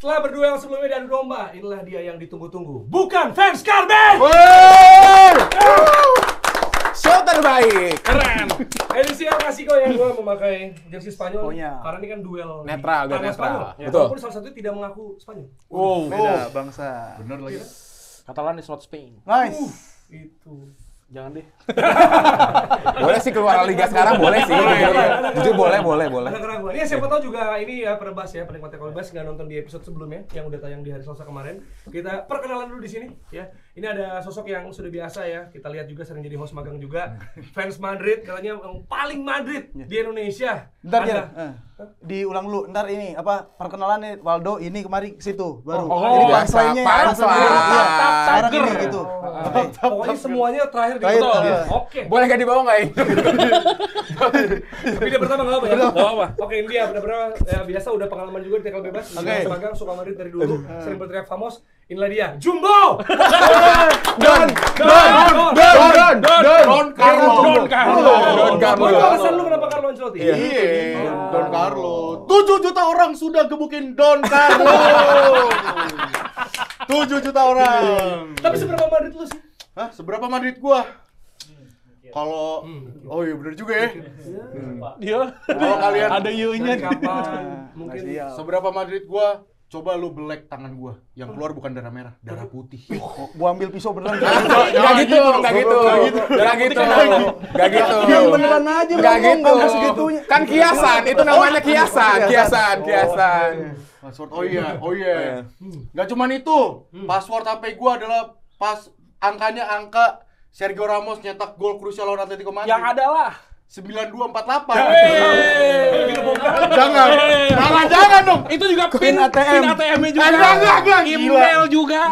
Setelah berduel sebelumnya dan domba, inilah dia yang ditunggu-tunggu. Bukan fans Carmen! Show terbaik. Keren. Edisi El Clasico yang gue memakai jersey Spanyol. Karena ini kan duel netral, biar netral. Spanyol. Ya. Betul. Walaupun salah satunya tidak mengaku Spanyol. Beda bangsa. Bener lagi. Catalan is not Spain. Nice. Itu. Jangan deh. Boleh sih keluar liga sekarang, boleh sih. Jujur boleh. Ada keraguan. Ini siapa tahu juga ini ya penebas ya, penikmat Kolbas nggak nonton di episode sebelumnya yang udah tayang di hari Selasa kemarin. Kita perkenalan dulu di sini ya. Ini ada sosok yang sudah biasa ya. Kita lihat juga sering jadi host magang juga. Fans Madrid katanya yang paling Madrid di Indonesia. Ntar ya, diulang dulu. Ntar ini apa perkenalan nih Waldo ini kemari ke situ baru. Jadi punchline-nya sekarang ini gitu. Pokoknya semuanya terakhir di Terakhir, betul. iya. Oke. Boleh nggak dibawa nggak ini? Tapi dia pertama nggak apa ya? Nggak apa. Oke, ini dia benar-benar ya, biasa udah pengalaman juga di tackle bebas. Host magang suka Madrid dari dulu. Sering berteriak famos. Inilah dia, Jumbo. Don Carlo. Itu alasan lu kenapa Carlo Ancelotti? Iya, Don Carlo. 7 juta orang sudah gebukin Don Carlo. 7 juta orang. Tapi seberapa Madrid lu sih? Hah, seberapa Madrid gua? Kalau oh iya bener juga ya. Dia. Kalau kalian Ada you-nya. Kapan? Mungkin seberapa Madrid gua? Coba lu belek tangan gua. Yang keluar bukan darah merah, darah putih. Gua ambil pisau beneran. Nggak gitu. Yang beneran aja Nggak ngomong, gitu. nggak segitunya. Kan kiasan, itu namanya kiasan. Password. Oh iya. Nggak cuman itu. Password HP gua adalah angkanya angka Sergio Ramos nyetak gol krusial lawan Atletico Madrid. Yang adalah 9248. Jangan dong. Itu juga pin ATM-nya juga. Enggak. Email juga.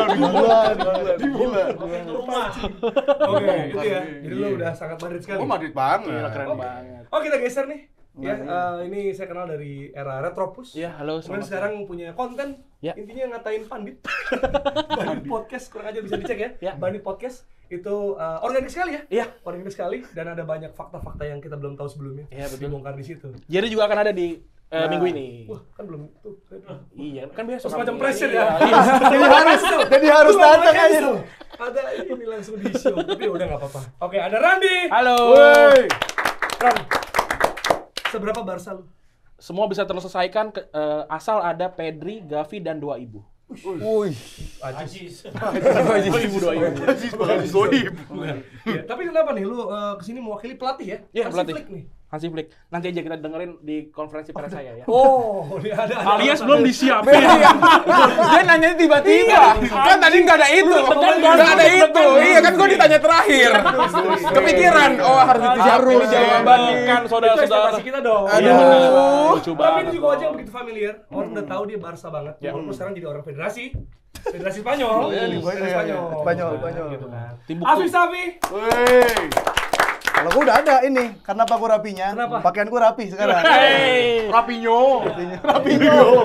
Gila. oke, itu ya. Jadi lu udah sangat Madrid sekali. Oh Madrid banget. Keren banget. Oh, kita geser nih. Ya, ini saya kenal dari era Retropus. Ya, halo, Kemudian selamat sekarang punya konten. Ya. Intinya ngatain Pandit. Bandit Podcast kurang aja bisa dicek ya. Ya. Bandit Podcast itu organik sekali ya. Iya. Organik sekali dan ada banyak fakta-fakta yang kita belum tahu sebelumnya. Iya, betul. Dibongkar di situ. Jadi juga akan ada di minggu ini. Wah, kan belum tuh. Iya, kan biasa. Semacam pressure ya. Jadi harus datang aja. Ada ini langsung di show. Tapi udah nggak apa-apa. Oke, ada Randy. Halo. Ran, seberapa Barca lu? Semua bisa terselesaikan asal ada Pedri, Gavi dan 2 ibu. Wih. Ajis. Ya, tapi kenapa nih lu kesini mewakili pelatih ya? Iya, Hansi pelatih. Flick nih. Hansi Flick. Nanti aja kita dengerin di konferensi pers saya ya. Oh, ini ada. Alias belum disiapin. Dia nanya tiba-tiba. Kan tadi nggak ada itu. Nggak ada itu. Iya kan gua ditanya terakhir. Kepikiran. Oh harus disiapin jawaban. Kan saudara-saudara. Ekspektasi kita dong. Aduh. Lucu Tapi banget. ini juga wajah yang begitu familiar. Orang udah tahu dia Barca banget. Walaupun sekarang jadi orang federasi. Federasi Spanyol. Spanyol. Gitu kan. Tim Afif bukti. Safi. Kalau gua udah ada ini, karena apa gua rapinya? Kenapa? Pakaian gua rapi sekarang. Rapinyo.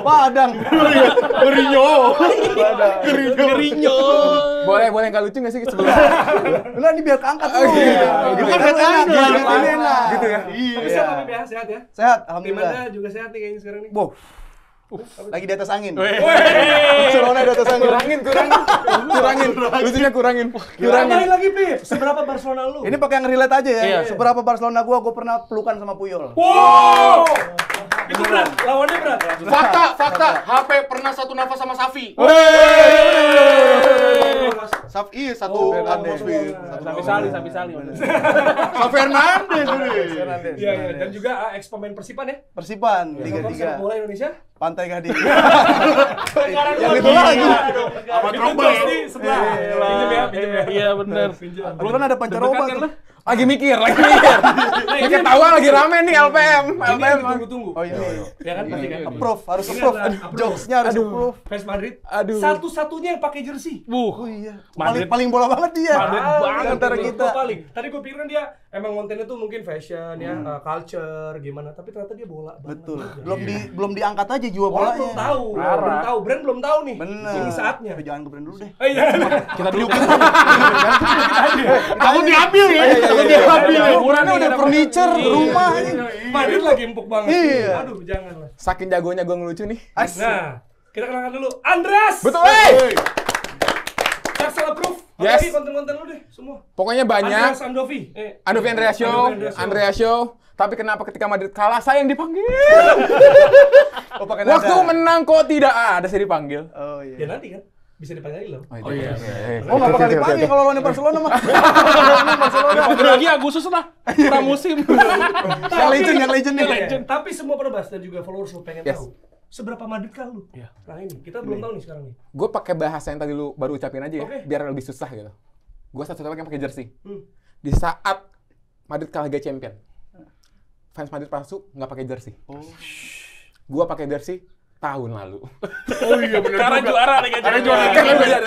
Padang. Gerinyo. Boleh nggak lucu nggak sih sebelum? Enggak, ini biar keangkat dulu. Bukan enak. Ini enak. Gitu ya. Tapi sehat Afif ya, sehat ya. Sehat, Tim alhamdulillah. Anda juga sehat nih kayaknya sekarang nih. Boh. Lagi di atas angin. Wey. Barcelona di atas angin. Kurangin. Lucunya kurangin. Tambahin lagi, Pip. Seberapa Barcelona lu? Ini pakai yang relate aja ya. Iya. Seberapa Barcelona gua pernah pelukan sama Puyol. Wow! Itu berat, lawannya berat. Fakta. HP pernah satu nafas sama Safi. Safi satu atmosfer. Sapi sali. Safi Hernandez ini. Iya, dan juga ex pemain Persipan ya. Persipan, Liga Contoh sepak 3. bola Indonesia. Pantai Gading. Yang itu lagi. Sama Drogba ya. Di sebelah. Pinjem ya. Iya benar. Lu kan ada pancaroba tuh. Lagi mikir. Ini ketawa lagi rame nih LPM. LPM tunggu-tunggu. Oh iya. Ya kan pasti kan. Approve, harus Ini approve. adalah approve. Jokesnya harus approve. Fans Madrid. Aduh. Satu-satunya yang pakai jersey. Oh iya. Madrid. Paling bola banget dia. Madrid banget antara menurut kita. gua paling. Tadi gue pikirin dia emang kontennya tuh mungkin fashion ya, culture gimana, tapi ternyata dia bola banget. Betul. Juga. Belum diangkat aja jiwa Orang bolanya. belum tahu, brand belum tahu nih. Bener. Ini saatnya. Tapi jangan ke brand dulu deh. Iya. Kita dulu. Takut diambil ya. Takut diambil. Ukurannya udah furniture rumah ini. Madrid lagi empuk banget. Iya. Aduh, jangan lah. Saking jagonya gue ngelucu nih. Nah, Kita kenalkan dulu Andreas. Betul, Jaksel approve. Yes. Oke, konten-konten lu deh semua. Pokoknya banyak. Andreas Andovi. Andovi Andreas Show, Andreas Show. Tapi kenapa ketika Madrid kalah saya yang dipanggil? Oh, pakai Waktu nada. menang kok tidak ada saya dipanggil. Oh iya. Ya nanti kan bisa dipanggil loh. Oh iya. Oh, enggak bakal dipanggil kalau lawan Barcelona mah. Dipanggil lagi Agustus lah. Pramusim. Yang legend nih. Tapi semua penebas dan juga followers lu pengen Yes. tahu seberapa Madrid kah lu? Nah ini kita belum tahu nih sekarang nih. Gue pakai bahasa yang tadi lu baru ucapin aja ya, Oke. biar lebih susah gitu. Gue satu-satunya yang pakai jersey. Hmm. Di saat Madrid kalah Liga Champion, fans Madrid palsu nggak pakai jersey. Gue pakai jersey tahun lalu. Oh iya benar. Karena juara Liga Karena Champions. juara. Kan beda.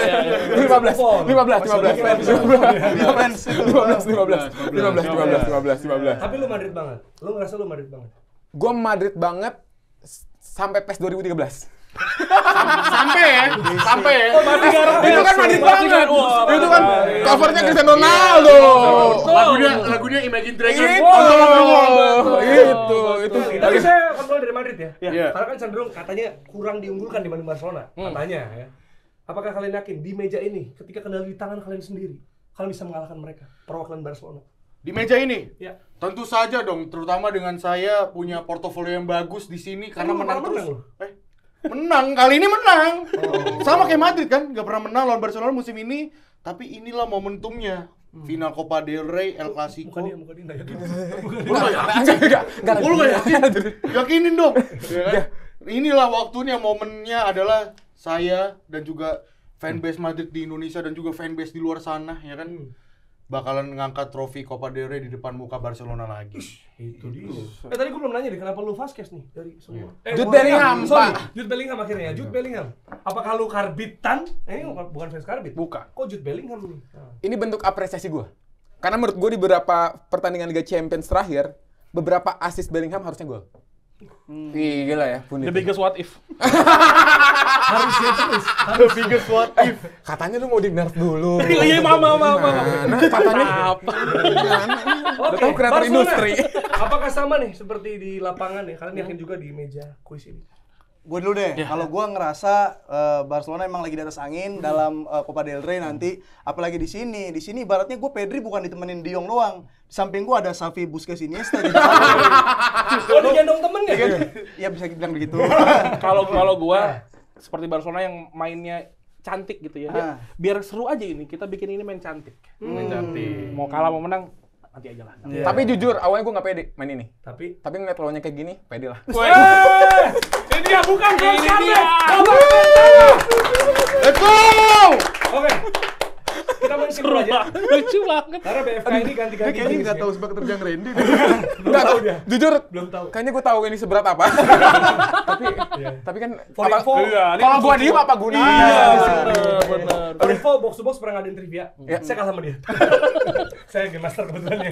15. Tapi lu Madrid banget. Lu ngerasa lu Madrid banget. Gue Madrid banget sampai PES 2013. Sampai ya. Itu kan Madrid banget. Itu kan covernya Cristiano Ronaldo. Lagunya Imagine Dragon. Itu. Tapi saya kontrol dari Madrid ya. Iya. Karena kan cenderung katanya kurang diunggulkan dibanding Barcelona. Katanya ya. Apakah kalian yakin di meja ini ketika kendali di tangan kalian sendiri, kalian bisa mengalahkan mereka, perwakilan Barcelona? Di meja ini? Ya. Tentu saja dong, terutama dengan saya punya portofolio yang bagus di sini karena Lu menang menang terus. lu. Menang, kali ini menang. Sama kayak Madrid kan, nggak pernah menang lawan Barcelona musim ini. Tapi inilah momentumnya. Final Copa del Rey, El Clasico. Muka dia nggak yakin. Lu nggak yakin? Yakinin dong. Ya kan? Inilah waktunya, momennya adalah saya dan juga fanbase Madrid di Indonesia dan juga fanbase di luar sana, ya kan? Bakalan ngangkat trofi Copa del Rey di depan muka Barcelona lagi. Itu dia. Tadi gue belum nanya deh, kenapa lu Vasquez nih dari semua? Jude Bellingham, sorry, Pak. Jude Bellingham akhirnya. Jude Bellingham. Apakah lu karbitan? Ini bukan fans karbit. Bukan. Kok Jude Bellingham nih? Ini bentuk apresiasi gue. Karena menurut gue di beberapa pertandingan Liga Champions terakhir, beberapa assist Bellingham harusnya gol. Gila ya, The biggest what if. Harusnya terus. The biggest what if. Katanya lu mau di nerf dulu. Iya, mama. Nah, katanya Apa? Oke, tahu kreator Barcelona. industri. Apakah sama nih seperti di lapangan ya? Kalian yakin juga di meja kuis ini? Gue dulu deh, kalau gue ngerasa Barcelona emang lagi di atas angin dalam Copa del Rey nanti, apalagi di sini ibaratnya gue Pedri bukan ditemenin De Jong doang, di samping gue ada Xavi, Busquets, Iniesta, jadi Oh, digendong temennya? ya bisa bilang begitu. Kalau gua seperti Barcelona yang mainnya cantik gitu ya. Biar seru aja ini, kita bikin ini main cantik. Main cantik. Mau kalah mau menang nanti aja lah. Tapi jujur, awalnya gue nggak pede main ini. Tapi Tapi ngeliat lawannya kayak gini, pede lah. ini dia bukan fans karbit. Let's go! Oke. Kita main simpel aja. Lucu banget. Karena BFK ini ganti-ganti. Kayaknya nggak tahu sebab keterjang Randy. Enggak tahu dia. Jujur, Belum tahu. kayaknya gue tahu ini seberat apa. tapi kan For apa, info. kalau gue diem apa gunanya? Bener. For info, box to box pernah ngadain trivia. Iya. Saya kalah sama dia. Saya game master kebetulan ya.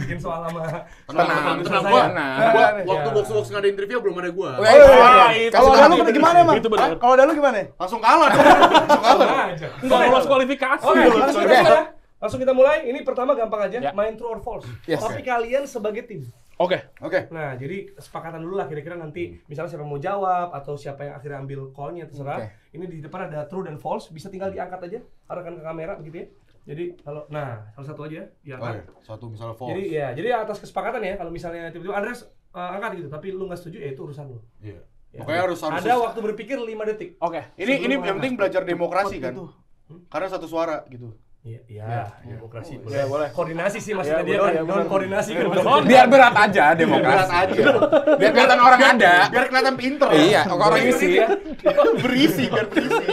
Bikin soal sama. Tenang, Gua, tenang. waktu box ngadain trivia belum ada gua. Kalau ada lu gimana emang? Itu benar. Kalau ada lu gimana? Langsung kalah dong. Aja. Nggak lolos kualifikasi. Oke, langsung kita mulai. Ini pertama gampang aja. Ya. Main true or false. Yes. Tapi kalian sebagai tim. Oke. Oke. Nah, jadi kesepakatan dulu lah kira-kira nanti misalnya siapa mau jawab atau siapa yang akhirnya ambil call-nya terserah. Oke. Ini di depan ada true dan false, bisa tinggal diangkat aja, arahkan ke kamera begitu ya. Jadi kalau salah satu aja diangkat. Satu misalnya false. Jadi atas kesepakatan ya, kalau misalnya tiba-tiba Andreas angkat gitu, tapi lu nggak setuju ya itu urusan lu. Iya. Ya. Pokoknya harus Ada waktu berpikir 5 detik. Oke. Ini Sebelum yang penting belajar demokrasi kan. Itu. Karena satu suara gitu. Iya, demokrasi. Iya, boleh. Koordinasi sih maksudnya Ya, dia betul, kan. ya, betul. Koordinasi kan. Biar berat aja demokrasi. Berat aja. Biar kelihatan orang ada. Biar kelihatan pinter. Iya, orang isi. Berisi, biar berisi.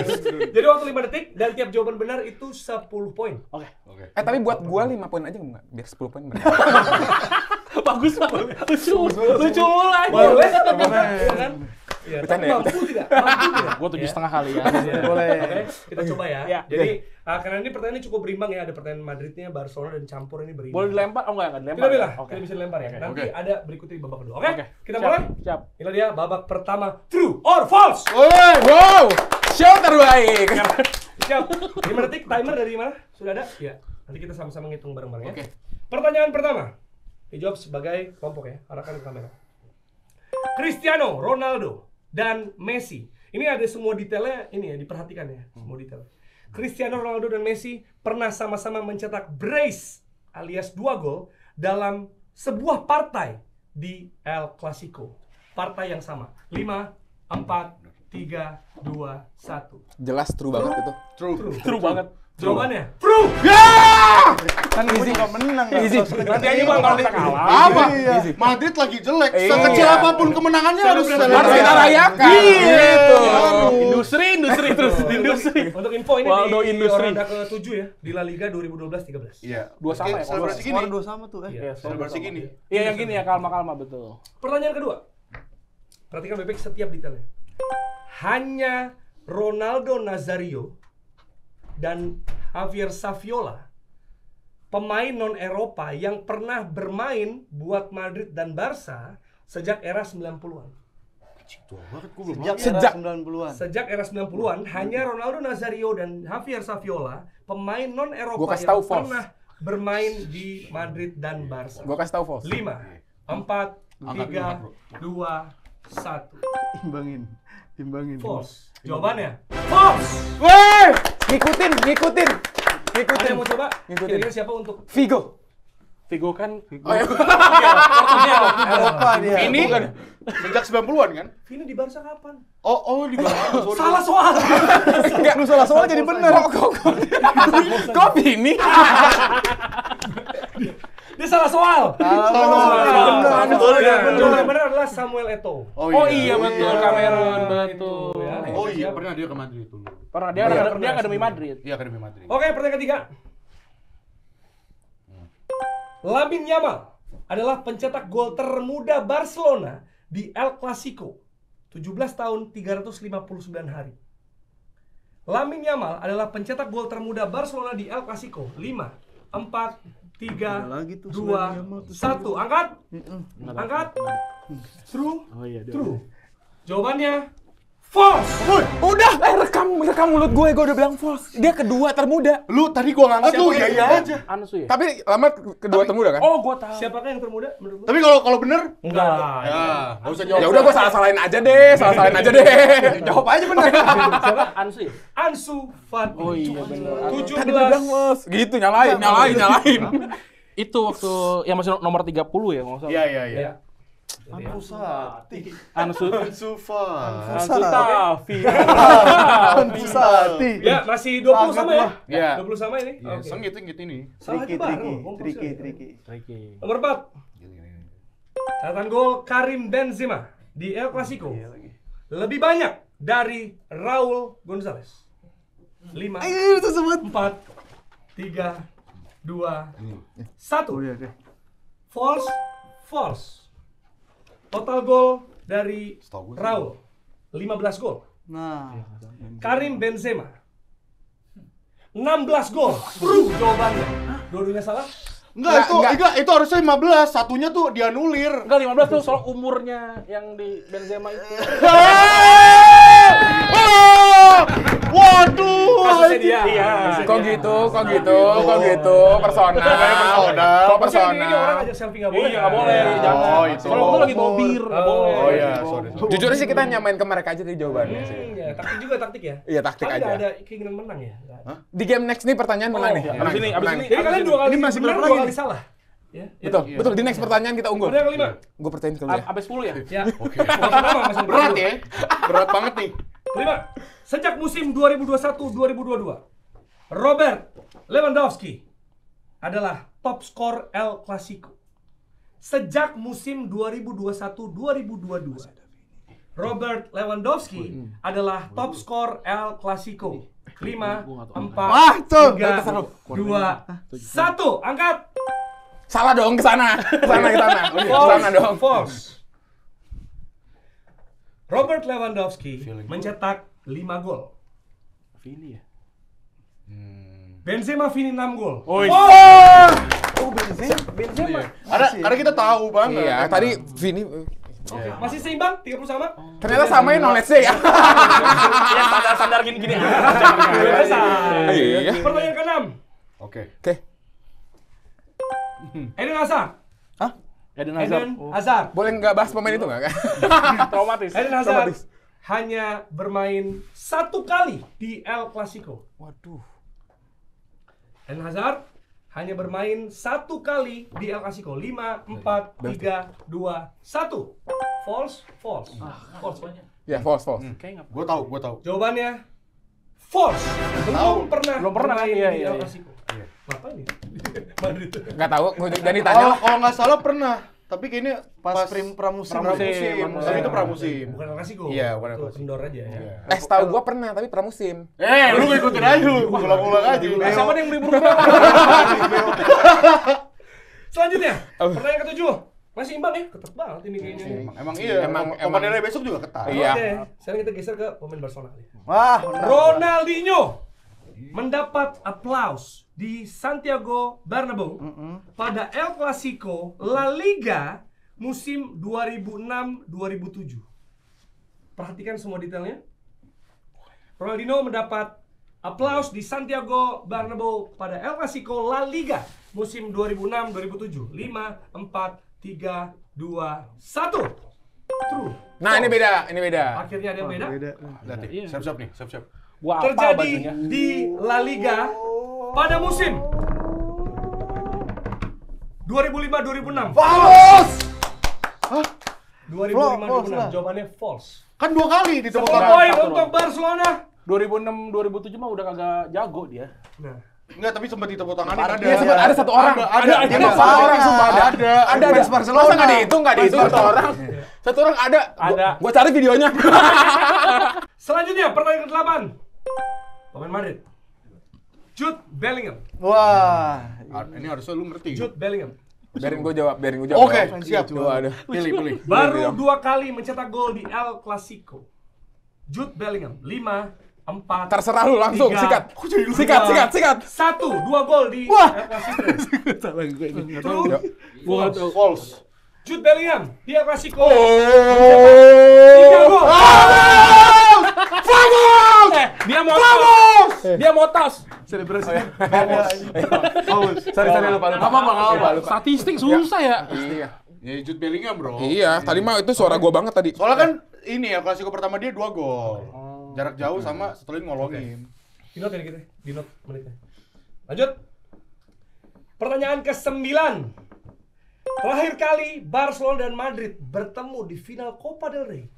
Jadi waktu 5 detik dan tiap jawaban benar itu 10 poin. Oke. Tapi buat gua 5 poin aja enggak? Biar 10 poin benar. Bagus banget. Lucu lagi. Boleh kan? Iya, Bercanda tapi ya? mampu tidak? Mampu tidak? Gua 7,5 kali ya. Boleh. Oke, kita coba ya. Iya. Jadi karena ini pertanyaannya cukup berimbang ya, ada pertanyaan Madridnya, Barcelona dan campur ini berimbang. Boleh dilempar? Oh enggak dilempar. Kita bilang, Oke. kita bisa dilempar ya. Nanti Oke. ada berikutnya di babak kedua. Oke? Oke. Kita Siap. mulai. Siap. Ini dia babak pertama, true or false. Wow, show terbaik. Siap. 5 detik timer dari mana? Sudah ada? Iya. Nanti kita sama-sama ngitung bareng-bareng ya. Oke. Pertanyaan pertama. Dijawab sebagai kelompok ya. Arahkan ke kamera. Cristiano Ronaldo dan Messi Ini ada semua detailnya, ini ya diperhatikan ya, semua detail. Cristiano Ronaldo dan Messi pernah sama-sama mencetak brace alias 2 gol dalam sebuah partai di El Clasico. Partai yang sama. 5, 4, 3, 2, 1. Jelas true banget itu. True banget. Jawabannya true. Kan easy nggak menang. Easy. Nanti aja Bang kalau kita kalah. Apa? Iya. Madrid lagi jelek. Iya. Sekecil apapun kemenangannya harus kita Harus kita rayakan. Gitu. Industri terus. Untuk info ini Waldo di Industri. ronde ke-7 ya di La Liga 2012-13. Iya. 2 sama ya. Selebrasi gini. Skor 2 sama tuh. Iya. Selebrasi gini. Iya yang gini ya, kalma-kalma betul. Pertanyaan kedua. Perhatikan Bebek setiap detailnya. Hanya Ronaldo Nazario dan Javier Saviola, pemain non-Eropa yang pernah bermain buat Madrid dan Barca sejak era 90-an. Sejak 90-an. Sejak era 90-an, hanya Ronaldo Nazario dan Javier Saviola, pemain Gua non-Eropa kasih yang tahu, Fos. pernah bermain di Madrid dan Barca. Gua kasih tahu, Fos. 5, 4, 3, 2, 1. Imbangin. Fos. Jawabannya Fos. Weh, ngikutin. Ada yang mau coba? Ngikutin. Kira-kira siapa untuk Vigo. Vigo kan Eropa dia. Ini sejak 90-an kan? Vini di Barca kapan? Oh di Barca. Salah soal. Lu salah soal jadi bener. Kok Vini? Dia salah soal. Yang benar adalah Samuel Eto'o. Oh iya betul, Cameron betul. Ya. Oh iya, pernah dia ke Madrid dulu. Pernah dia Akademi Madrid. Iya, Akademi Madrid. Oke, pertanyaan ketiga. Lamine Yamal adalah pencetak gol termuda Barcelona di El Clasico. 17 tahun 359 hari. Lamine Yamal adalah pencetak gol termuda Barcelona di El Clasico. 5, 4, 3, 2, 1. Angkat. Angkat. True. Oh iya, True. Jawabannya false. Udah, rekam mulut gue udah bilang false. Dia kedua termuda. Lu tadi gua ngangkat lu ya aja. Ansu ya? Tapi lama kedua termuda kan? Oh, gua tahu. Siapakah yang termuda menurut lu? Tapi kalau bener Enggak. ya, enggak usah jawab. Ya udah gua salah-salahin aja deh. Jawab aja bener. Siapa? Ansu ya? Ansu Fati. Oh iya benar. 17. Tadi udah bilang false. Gitu nyalain. Itu waktu yang masih nomor 30 ya, nggak usah. Iya. Ya. Pusati. Ansu Tafi. Pusati. Ya, masih 20 sama ya? Iya. 20 sama ini? Iya, Oke. sengit ini. Salah Triki. juga. Komposisi. Tricky. Nomor 4. Catatan gol Karim Benzema di El Clasico. Lebih banyak dari Raul Gonzalez. 5, 4, 3, 2, 1. False. Total gol dari Raul 15 gol. Nah, Karim Benzema 16 gol. True jawabannya. Dua-duanya salah? Enggak, itu harusnya 15. Satunya tuh dianulir. Enggak 15 tuh soal umurnya yang di Benzema itu. Waduh. Kasusnya dia. Iya. Kok gitu? Personal. Kok Maksudnya ini personal? orang ngajak selfie nggak boleh. Iya, nggak boleh. Iya. Jangan. Oh, itu. Kalau gua lagi bawa bir, nggak boleh. Oh iya, sorry. Jujur sih kita nyamain ke mereka aja di jawabannya sih. Ya, taktik ya? Iya, taktik Tapi aja. nggak ada keinginan menang ya? Nggak ada. Di game next nih pertanyaan menang nih. Abis ini. Jadi kalian dua kali Ini masih benar, berapa dua lagi kali nih? salah. Ya, Betul. Di next pertanyaan kita unggul. Pertanyaan kelima. Gue percaya ke lu ya. Sampai 10 ya? Ya. Oke. Masih Berat ya. Berat banget nih. Kelima. Sejak musim 2021-2022, Robert Lewandowski adalah top skor El Clasico. Sejak musim 2021-2022, Robert Lewandowski adalah top skor El Clasico. 5, 4, 3, 2, 1. Angkat. Salah dong ke sana. Ke sana dong. False. Robert Lewandowski mencetak 5 gol. Vini ya? Benzema Vini 6 gol. Oh, Benzema. Ada kita tahu banget. Iya, tadi Vini Oke, masih seimbang 30 sama. ternyata samain knowledge-nya ya. Ya standar gini-gini. Iya. Pertanyaan ke-6. Oke. Eden Hazard. Eden Eden Hazard. Boleh nggak bahas pemain itu nggak? Traumatis. Eden Hazard hanya bermain 1 kali di El Clasico. Waduh. Eden Hazard hanya bermain 1 kali di El Clasico. 5, 4, 3, 2, 1. False. False. Ya, false. Kayak nggak. Gua tahu. Jawabannya false. Belum pernah kan? bermain Iya, di iya, El iya. Clasico. Ngapain nih? Madrid. Nggak tahu, gue jadi tanya. Kalau nggak salah pernah, tapi kayaknya Pas pramusim. pramusim. Tapi itu pramusim. Bukan El Clasico. Iya, bukan El Itu Clasico. kendor aja ya. Setahu gue pernah, tapi pramusim. Lu ngikutin aja lu, ulang-ulang aja. Siapa nih yang beli burung Selanjutnya, pertanyaan ke-7. Masih imbang ya? Ketat banget ini kayaknya. Emang iya, Emang- Copa del Rey besok juga ketat. Iya. Oke, sekarang kita geser ke pemain Barcelona kali. Wah, Ronaldinho mendapat aplaus di Santiago Bernabeu pada El Clasico La Liga musim 2006-2007. Perhatikan semua detailnya. Ronaldinho mendapat aplaus di Santiago Bernabeu pada El Clasico La Liga musim 2006-2007. 5, 4, 3, 2, 1. True. Nah, ini beda. Akhirnya ada yang beda. Lihat nih, siap-siap nih, siap-siap. Gua apa Terjadi bacanya? di La Liga pada musim 2005-2006. False! 2005-2006. Jawabannya false. Kan 2 kali di tepuk 10 tangan. poin untuk Barcelona. 2006-2007 mah udah kagak jago dia. Nah, Enggak, tapi sempat ditepuk tangan ada. Iya, sempat ada satu orang. Ada. Satu orang sumpah ada. Ada. Fans Barcelona. Masa nggak dihitung satu orang? Satu orang ada. Ada. Gue cari videonya. selanjutnya pertanyaan ke-8. Pemain Madrid. Jude Bellingham. Wah. Ini harusnya lu ngerti. Jude Bellingham. Biarin gue jawab. Oke, siap. Coba ada. Pilih. Baru 2 kali mencetak gol di El Clasico. Jude Bellingham. 5, 4. Terserah lu langsung, 3, sikat. 1, 2 gol di El Clasico. True. False. Jude Bellingham di El Clasico. 3 gol. Dia motos. Sorry, lupa. Statistik susah ya. Iya. Ya Jude Bellingham, Bro. Iya, tadi mah itu suara gue banget tadi. Soalnya kan ini ya Klasiko pertama dia 2 gol. Jarak jauh sama Sterling ngolongin. Di note ya kita, di note menitnya. Lanjut. Pertanyaan ke-9. Terakhir kali Barcelona dan Madrid bertemu di final Copa del Rey.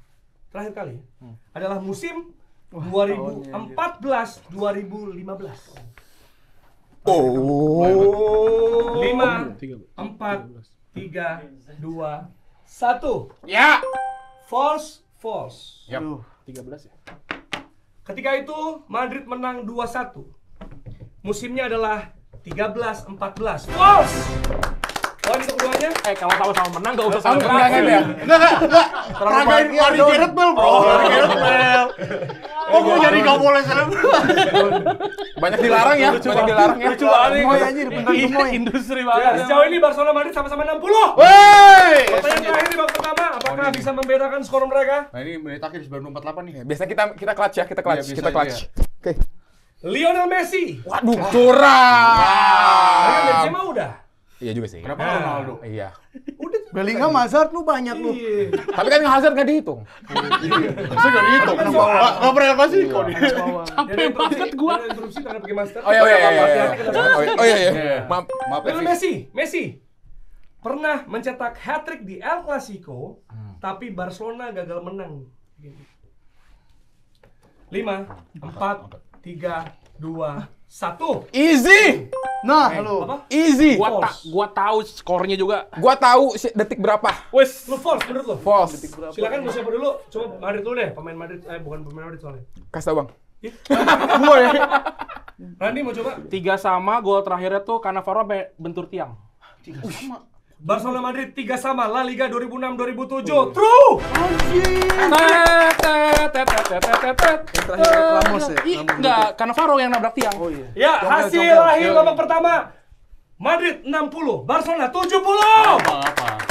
Terakhir kali adalah musim 2014-2015. 5, 4, 3, 2, 1. Ya. False. Yap. 13 ya. Ketika itu Madrid menang 2-1. Musimnya adalah 13-14. False. Poin untuk keduanya. Kalau tahu sama menang gak usah sama Enggak terakhir. ya. Enggak. Peragain Mari Gareth Bale, Bro. Mari Gareth Bale. Oh, gua jadi enggak boleh Banyak dilarang ya. Lucu banget. Gemoy anjir, bener gemoy. Industri Ya, banget. sejauh ini Barcelona Madrid sama-sama 60. Wey. Pertanyaan terakhir di babak pertama, apakah bisa membedakan skor mereka? Nah, ini menit akhir 948 nih. Biasa kita clutch ya, kita clutch. Iya, bisa, Oke. Lionel Messi. Waduh, curang. Lionel Benzema udah. Iya juga sih. Kenapa Ronaldo? Iya. Bellingham, Hazard lu banyak lu. Iya. Tapi kan Hazard nggak dihitung. Bisa enggak dihitung. Enggak pernah Klasiko nih. Capek banget gua. Ada interupsi terhadap Game Master. Oh iya. Oh iya. Maaf. Maaf Lionel Messi pernah mencetak hat-trick di El Clasico, tapi Barcelona gagal menang. 5, 4, 3, 2, 1. Easy. Nah, lu. Apa? Easy. Gua tahu skornya juga. Gua tahu detik berapa. Wes. Lu false menurut lu? False. Silakan mau siapa dulu? Coba Madrid dulu deh, pemain Madrid. Bukan pemain Madrid soalnya. Kasih tau, Bang. Gua ya. Randy mau coba? 3 sama, gol terakhirnya tuh Cannavaro sampai bentur tiang. Barcelona Madrid 3 sama La Liga 2006-2007. True. Terakhir Ramos ya. Enggak, Cannavaro yang nabrak tiang. Oh iya. Ya, hasil akhir babak pertama. Madrid 60, Barcelona 70.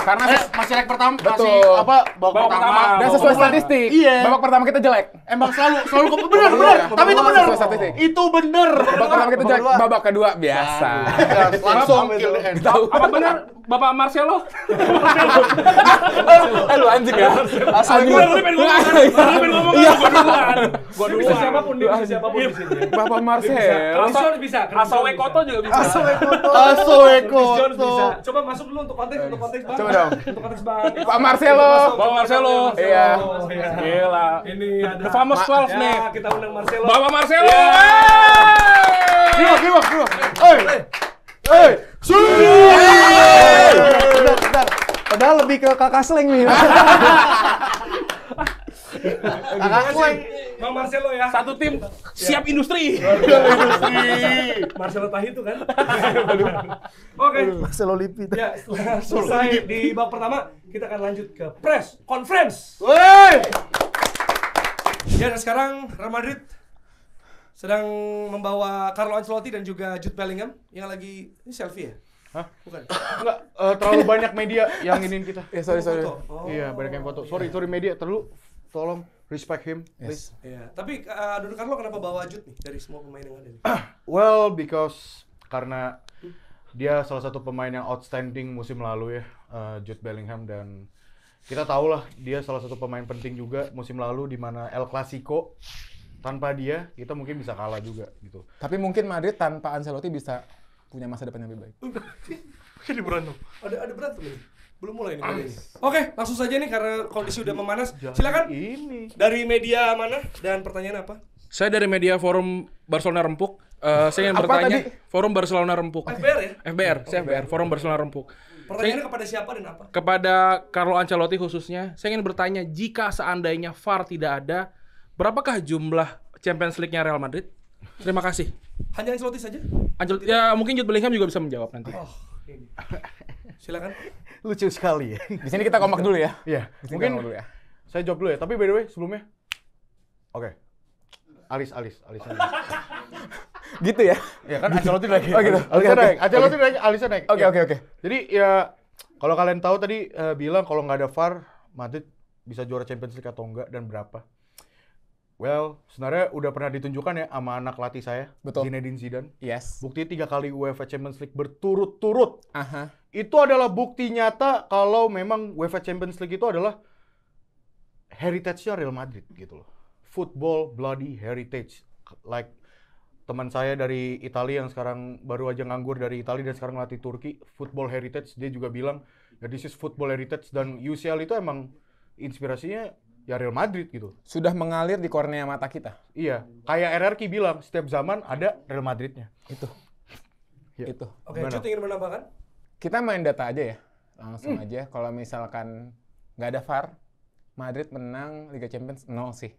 Karena Masih leg pertama, Betul. masih apa? Babak Babak pertama. pertama. dan sesuai statistik. Iya. Babak pertama kita jelek. Emang selalu bener. Tapi itu bener. Sesuai statistik. Itu bener. Babak pertama kita jelek. Babak kedua biasa. Langsung kill the hand. Apa benar Bapak Marcelo? Lu anjing ya. Asal Lu pengen ngomong Iya. Gua dulu bisa siapapun di sini. Bapak Marcelo. Chris Jones bisa. Asawe Koto juga bisa. Aso Eko. Chris Jones bisa. Coba masuk dulu untuk konteks Bang. Coba dong. Untuk konteks Bang. Pak Marcelo. Bapak Marcelo. Iya. Gila. Ini ada The famous 12 ya, nih. kita undang Marcelo. Bapak Marcelo. Gimana? Hei! Bentar. Padahal lebih ke kakak sleng nih. Kakak Sleng. Bang Marcelo ya. Satu tim siap industri. Marcelo Tahi itu kan. Oke. Marcelo Lipit. Ya, setelah selesai di babak pertama, kita akan lanjut ke press conference. Woi! Ya, dan sekarang Real Madrid sedang membawa Carlo Ancelotti dan juga Jude Bellingham yang lagi ini selfie ya? Hah? Bukan. Enggak, terlalu banyak media yang ingin kita. Sorry. Foto. Oh. Iya, banyak yang foto. Sorry media, tolong respect him, please. Iya. Tapi Don Carlo kenapa bawa Jude nih dari semua pemain yang ada nih? Well, because karena dia salah satu pemain yang outstanding musim lalu ya, Jude Bellingham, dan kita tahu lah dia salah satu pemain penting juga musim lalu di mana El Clasico tanpa dia kita mungkin bisa kalah juga gitu. Tapi mungkin Madrid tanpa Ancelotti bisa punya masa depan yang lebih baik. Jadi berantem. Ada berantem nih. Belum mulai nih. Oke, langsung saja nih karena kondisi udah memanas. Silakan. Ini. Dari media mana dan pertanyaan apa? Saya dari media Forum Barcelona Rempuk. Saya ingin bertanya, Forum Barcelona Rempuk. FBR ya? FBR, saya FBR, Forum Barcelona Rempuk. Pertanyaannya kepada siapa dan apa? Kepada Carlo Ancelotti khususnya, saya ingin bertanya, jika seandainya VAR tidak ada, berapakah jumlah Champions League-nya Real Madrid? Terima kasih. Hanya Ancelotti saja? Ancelotti, ya mungkin Jude Bellingham juga bisa menjawab nanti. Oh, ini. Silakan. Lucu sekali ya. Di sini kita kompak dulu ya. Iya, Di sini mungkin kompak dulu ya. saya jawab dulu ya. Tapi by the way sebelumnya, oke. Alis. Gitu ya. Ya kan Ancelotti lagi. Oh gitu. Alisnya Oke. naik. Ancelotti naik, Alisnya naik. Oke, Ya. oke. Jadi ya kalau kalian tahu tadi bilang kalau nggak ada VAR Madrid bisa juara Champions League atau enggak dan berapa? Well, sebenarnya udah pernah ditunjukkan ya sama anak latih saya, Betul. Zinedine Zidane. Yes. Bukti 3 kali UEFA Champions League berturut-turut. Aha. Itu adalah bukti nyata kalau memang UEFA Champions League itu adalah heritage-nya Real Madrid gitu loh. Football bloody heritage. Like teman saya dari Italia yang sekarang baru aja nganggur dari Italia dan sekarang latih Turki, football heritage, dia juga bilang ya this is football heritage, dan UCL itu emang inspirasinya ya Real Madrid gitu. Sudah mengalir di kornea mata kita. Iya, kayak RRQ bilang setiap zaman ada Real Madridnya. Itu. Ya. Itu. Oke, Gimana? Jude ingin menambahkan? Kita main data aja ya. Langsung aja. Kalau misalkan nggak ada VAR, Madrid menang Liga Champions 0 sih.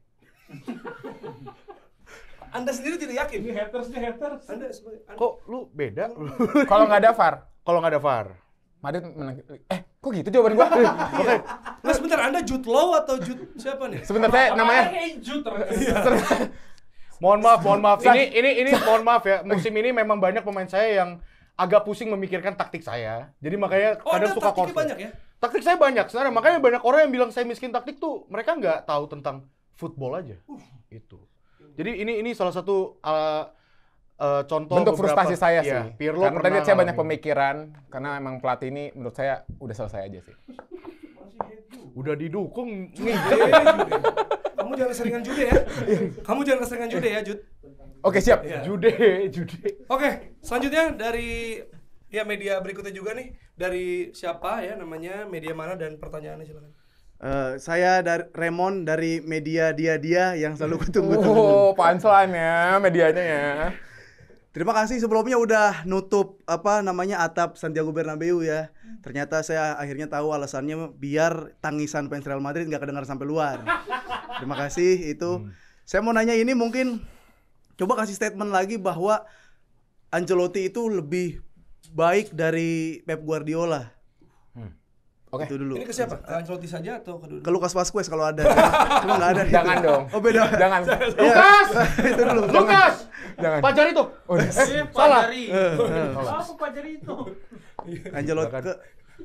Anda sendiri tidak yakin? Ini haters. Anda sebagai Kok lu beda? Kalau nggak ada VAR, Kalau nggak ada VAR. Madrid menang. Kok gitu jawaban gua? Oke. Nggak, sebentar, Anda Jude Law atau Jude siapa nih? Sebentar, saya namanya. Mohon maaf. Ini mohon maaf ya. Musim ini memang banyak pemain saya yang agak pusing memikirkan taktik saya. Jadi makanya Oh, kadang Anda suka taktiknya korslet. banyak ya? Taktik saya banyak sebenarnya. Makanya banyak orang yang bilang saya miskin taktik tuh mereka nggak tahu tentang football aja. Itu. Jadi ini salah satu contoh Bentuk beberapa- frustasi saya iya, sih. Pirlo Karena tadi pernah saya banyak ngalamin. pemikiran, karena emang pelatih ini menurut saya udah selesai aja sih. Udah didukung nih. Kamu jangan keseringan Jude ya. Kamu jangan keseringan Jude ya, Jude. Oke, siap. Iya. Jude. Oke, selanjutnya dari ya media berikutnya juga nih. Dari siapa ya namanya, media mana dan pertanyaannya silakan. Saya dari Raymond dari media dia yang selalu kutunggu-tunggu. Oh, punchline ya medianya ya. Terima kasih sebelumnya udah nutup atap Santiago Bernabeu ya. Ternyata saya akhirnya tahu alasannya biar tangisan fans Real Madrid nggak kedengar sampai luar. Terima kasih itu. Saya mau nanya ini mungkin coba kasih statement lagi bahwa Ancelotti itu lebih baik dari Pep Guardiola. Oke. Itu dulu. Ini ke siapa? Ke Ancelotti saja atau ke dulu? Ke Lucas Vazquez kalau ada. Cuma nggak ada. Jangan dong. Oh beda. Jangan. Lukas! Itu dulu. Lukas! Jangan. Pajar itu. Salah. Apa pajari itu? Ancelotti Silakan. ke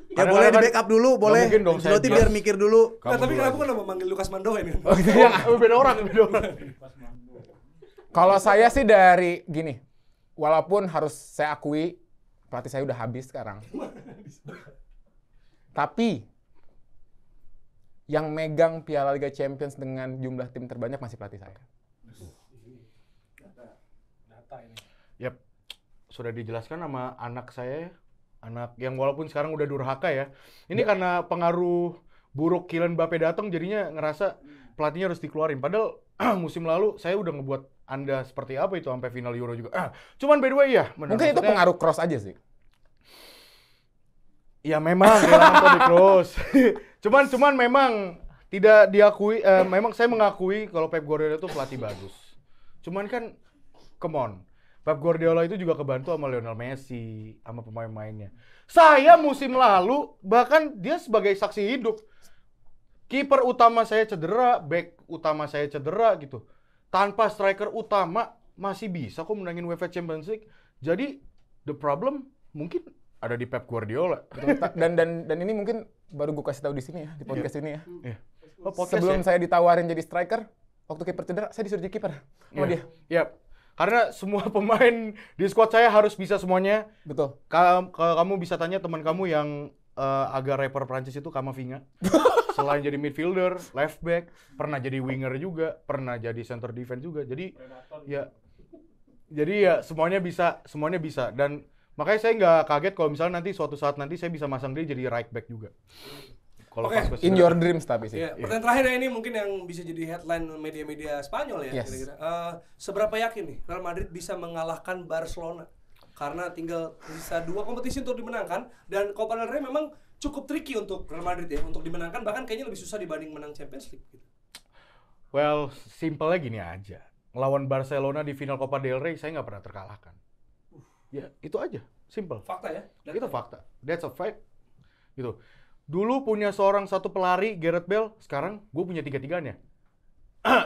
ya Kadang-kadang boleh di kan- backup dulu, boleh. mungkin dong, saya Ancelotti jelas. biar mikir dulu. Nah, tapi dulu kenapa aja. kan memanggil Lukas Mandoen kan? Oh, itu yang- Beda orang. Kalau saya sih dari gini, walaupun harus saya akui pelatih saya udah habis sekarang. Tapi yang megang Piala Liga Champions dengan jumlah tim terbanyak masih pelatih saya. Yap, sudah dijelaskan sama anak saya, anak yang walaupun sekarang udah durhaka ya. Ini karena pengaruh buruk Kylian Mbappe datang, jadinya ngerasa pelatihnya harus dikeluarin. Padahal musim lalu saya udah ngebuat Anda seperti apa itu sampai final Euro juga. Cuman by the way ya, Mungkin itu pengaruh Kroos aja sih. Ya memang kehilangan Toni Kroos. cuman memang tidak diakui. Memang saya mengakui kalau Pep Guardiola itu pelatih bagus. Cuman kan, come on. Pep Guardiola itu juga kebantu sama Lionel Messi, sama pemain-pemainnya. Saya musim lalu, bahkan dia sebagai saksi hidup. Kiper utama saya cedera, back utama saya cedera gitu. Tanpa striker utama, masih bisa kok menangin UEFA Champions League. Jadi, the problem mungkin ada di Pep Guardiola. Dan ini mungkin baru gue kasih tahu di sini ya, di podcast ini ya. Oh, podcast Sebelum ya? saya ditawarin jadi striker, waktu kiper cedera, saya disuruh jadi kiper sama dia. Iya. Karena semua pemain di squad saya harus bisa semuanya. Betul. Kamu bisa tanya teman kamu yang agak rapper Prancis itu, Kamavinga. Selain jadi midfielder, left back, pernah jadi winger juga, pernah jadi center defense juga. Jadi ya semuanya bisa. Dan makanya saya nggak kaget kalau misalnya nanti suatu saat nanti saya bisa masang dia jadi right back juga. Kalau Oke. pas In your dreams tapi sih. Ya, pertanyaan terakhir ya, ini mungkin yang bisa jadi headline media-media Spanyol ya, Yes. kira-kira. Seberapa yakin nih Real Madrid bisa mengalahkan Barcelona? Karena tinggal sisa 2 kompetisi untuk dimenangkan, dan Copa del Rey memang cukup tricky untuk Real Madrid ya untuk dimenangkan, bahkan kayaknya lebih susah dibanding menang Champions League gitu. Well, simpelnya gini aja. Lawan Barcelona di final Copa del Rey saya nggak pernah terkalahkan. Ya, itu aja. Simple. Fakta ya? Itu fakta. That's a fact. Gitu. Dulu punya satu pelari, Gareth Bale, sekarang gue punya 3-3-nya.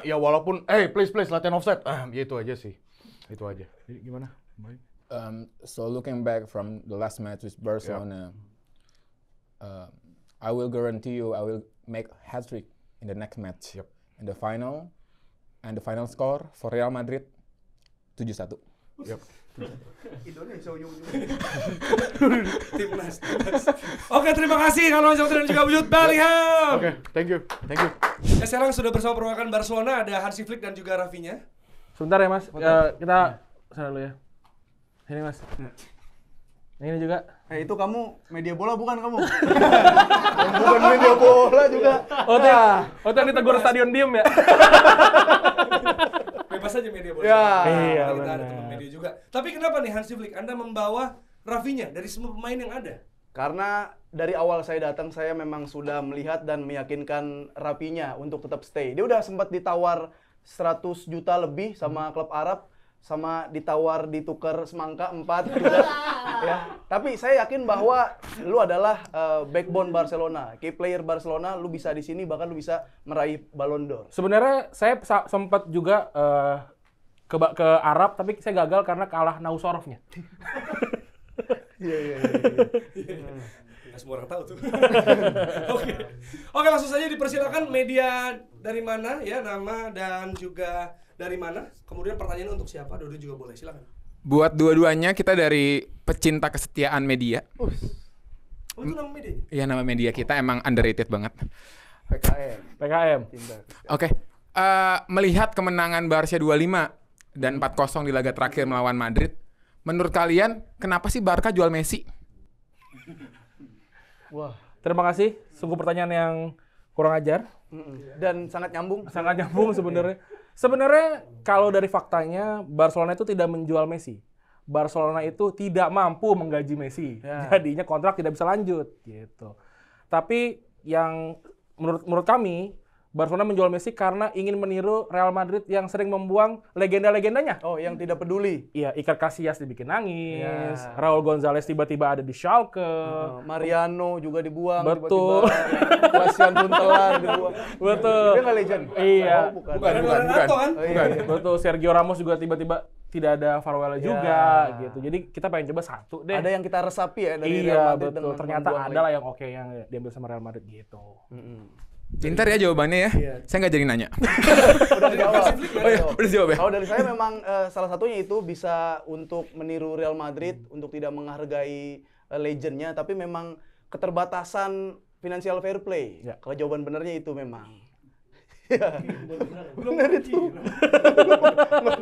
Ya walaupun, please latihan offset. Ya itu aja sih. Itu aja. Jadi gimana? Baik. So looking back from the last match with Barcelona, I will guarantee you I will make hat-trick in the next match. Yep. In the final, and the final score for Real Madrid 7-1. Yep. Indonesia ujung-ujung. Timnas. Oke, terima kasih kalau dan juga Wujud Bellingham. Oke, thank you. Ya, sekarang sudah bersama perwakilan Barcelona, ada Hansi Flick dan juga Rafinha. Sebentar ya Mas, kita sana dulu ya. Ini Mas. Ini juga. Itu kamu media bola bukan kamu? Bukan media bola juga. Oh, tadi ditegur stadion diem ya? Bebas aja media bola. Ya. Iya, Kita ada benar. teman media juga. Tapi kenapa nih Hansi Flick Anda membawa Rafinha dari semua pemain yang ada? Karena dari awal saya datang, saya memang sudah melihat dan meyakinkan Rafinha untuk tetap stay. Dia udah sempat ditawar 100 juta lebih sama klub Arab, sama ditawar ditukar semangka 4 juga. Ya. Tapi saya yakin bahwa lu adalah backbone Barcelona, key player Barcelona, lu bisa di sini bahkan lu bisa meraih Ballon d'Or. Sebenarnya saya sempat juga ke Arab, tapi saya gagal karena kalah Nausorovnya. Iya. Nggak semua orang tahu tuh. Oke, langsung saja dipersilakan media dari mana ya, nama dan juga dari mana. Kemudian pertanyaan untuk siapa? Dodo juga boleh, silakan. Buat dua-duanya kita dari pecinta kesetiaan media. Oh, itu nama medianya? Iya, nama media kita emang underrated banget. PKM. Oke. Melihat kemenangan Barca 2-5 dan 4-0 di laga terakhir melawan Madrid, menurut kalian kenapa sih Barca jual Messi? Wah. Terima kasih. Sungguh pertanyaan yang kurang ajar. Dan sangat nyambung. Sangat nyambung sebenarnya. Sebenarnya kalau dari faktanya Barcelona itu tidak menjual Messi. Barcelona itu tidak mampu menggaji Messi. Ya. Jadinya kontrak tidak bisa lanjut gitu. Tapi yang menurut kami Barcelona menjual Messi karena ingin meniru Real Madrid yang sering membuang legenda-legendanya. Oh, yang tidak peduli. Iya, Iker Casillas dibikin nangis, Ya. Raul Gonzalez tiba-tiba ada di Schalke. Mariano juga dibuang. Betul. Tiba-tiba. Kwasian Runtelar dibuang. Betul. Dia nggak legend? Iya. Oh, bukan. Bukan. Renato kan? Oh, iya. Betul, Sergio Ramos juga tiba-tiba tidak ada farewell Ya. juga gitu. Jadi kita pengen coba satu deh. Ada yang kita resapi ya dari Real iya, Madrid betul. dengan Ternyata membuang ada lah yang oke yang diambil sama Real Madrid gitu. Pintar ya jawabannya ya. Iya. Saya nggak jadi nanya. Udah dijawab. Oh iya, udah dijawab ya. Kalau dari saya memang salah satunya itu bisa untuk meniru Real Madrid, untuk tidak menghargai legendnya, tapi memang keterbatasan financial fair play. Ya. Kalau jawaban benernya itu memang. Belum Bener itu.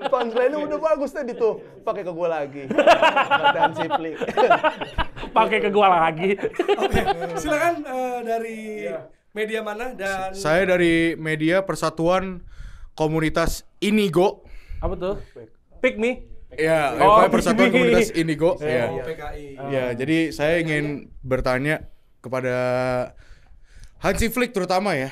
Punchline-nya udah bagus tadi tuh. Pakai ke gua lagi. Dan Sipli. Pakai ke gua lagi. Oke, silakan dari media mana dan Saya dari media Persatuan Komunitas Inigo. Apa tuh? Pick me. Ya, Oh, Persatuan ini. Komunitas Inigo. Oh, Ya. PKI. Ya, jadi saya ingin bertanya kepada Hansi Flick terutama ya.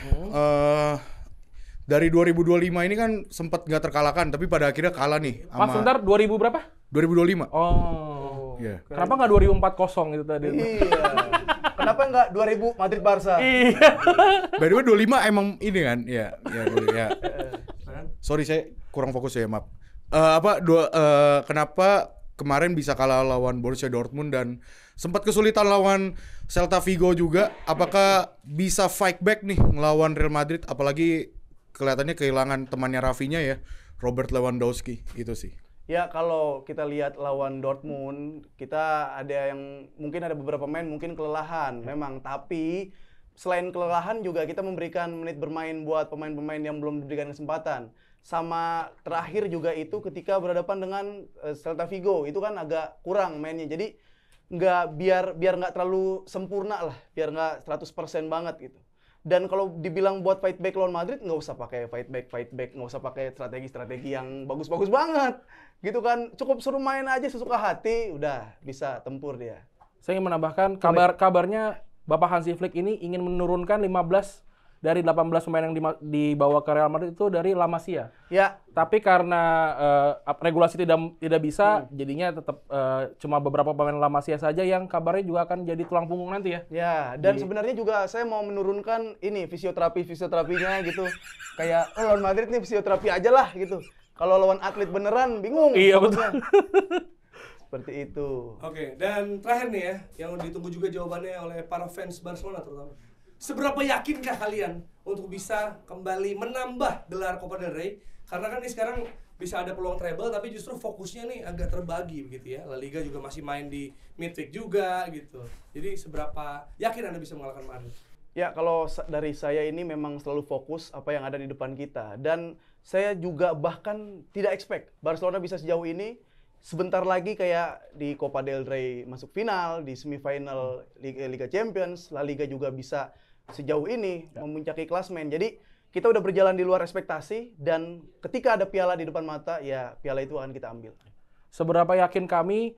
Dari 2025 ini kan sempat nggak terkalahkan, tapi pada akhirnya kalah nih Mas, sama sebentar 2000 berapa? 2025. Oh. Iya. Kenapa nggak 2040 itu tadi? Iya. Kenapa enggak 2000 Madrid Barca? Iya. By the way 25 emang ini kan? Ya, boleh ya. Sorry saya kurang fokus ya, maaf. Kenapa kemarin bisa kalah lawan Borussia Dortmund dan sempat kesulitan lawan Celta Vigo juga? Apakah bisa fight back nih ngelawan Real Madrid? Apalagi kelihatannya kehilangan temannya Rafinya ya, Robert Lewandowski itu sih. Ya kalau kita lihat lawan Dortmund, kita ada yang mungkin ada beberapa pemain mungkin kelelahan memang, tapi selain kelelahan juga kita memberikan menit bermain buat pemain-pemain yang belum diberikan kesempatan. Sama terakhir juga itu ketika berhadapan dengan Celta Vigo, itu kan agak kurang mainnya. Jadi biar nggak terlalu sempurna lah, biar nggak 100% banget gitu. Dan kalau dibilang buat fight back lawan Madrid, nggak usah pakai fight back, nggak usah pakai strategi yang bagus-bagus banget, gitu kan. Cukup suruh main aja sesuka hati, udah bisa tempur dia. Saya ingin menambahkan kabarnya Bapak Hansi Flick ini ingin menurunkan 15 dari 18 pemain yang dibawa ke Real Madrid itu dari La Masia. Ya, Tapi karena regulasi tidak bisa, jadinya tetap cuma beberapa pemain La Masia saja yang kabarnya juga akan jadi tulang punggung nanti ya. ya. Dan sebenarnya juga saya mau menurunkan ini fisioterapinya gitu. Kayak lawan Madrid nih fisioterapi aja lah gitu. Kalau lawan atlet beneran bingung. Iya, betul. Seperti itu. Oke, dan terakhir nih ya, yang ditunggu juga jawabannya oleh para fans Barcelona terutama. Seberapa yakinkah kalian untuk bisa kembali menambah gelar Copa del Rey? Karena kan ini sekarang bisa ada peluang treble, tapi justru fokusnya nih agak terbagi begitu ya. La Liga juga masih main di midweek juga gitu. Jadi seberapa yakin Anda bisa mengalahkan Madrid? Ya, kalau dari saya ini memang selalu fokus apa yang ada di depan kita. Dan saya juga bahkan tidak expect Barcelona bisa sejauh ini. Sebentar lagi kayak di Copa del Rey masuk final, di semifinal Liga Champions, La Liga juga bisa sejauh ini memuncaki klasmen. Jadi kita udah berjalan di luar ekspektasi dan ketika ada piala di depan mata, ya piala itu akan kita ambil. Seberapa yakin kami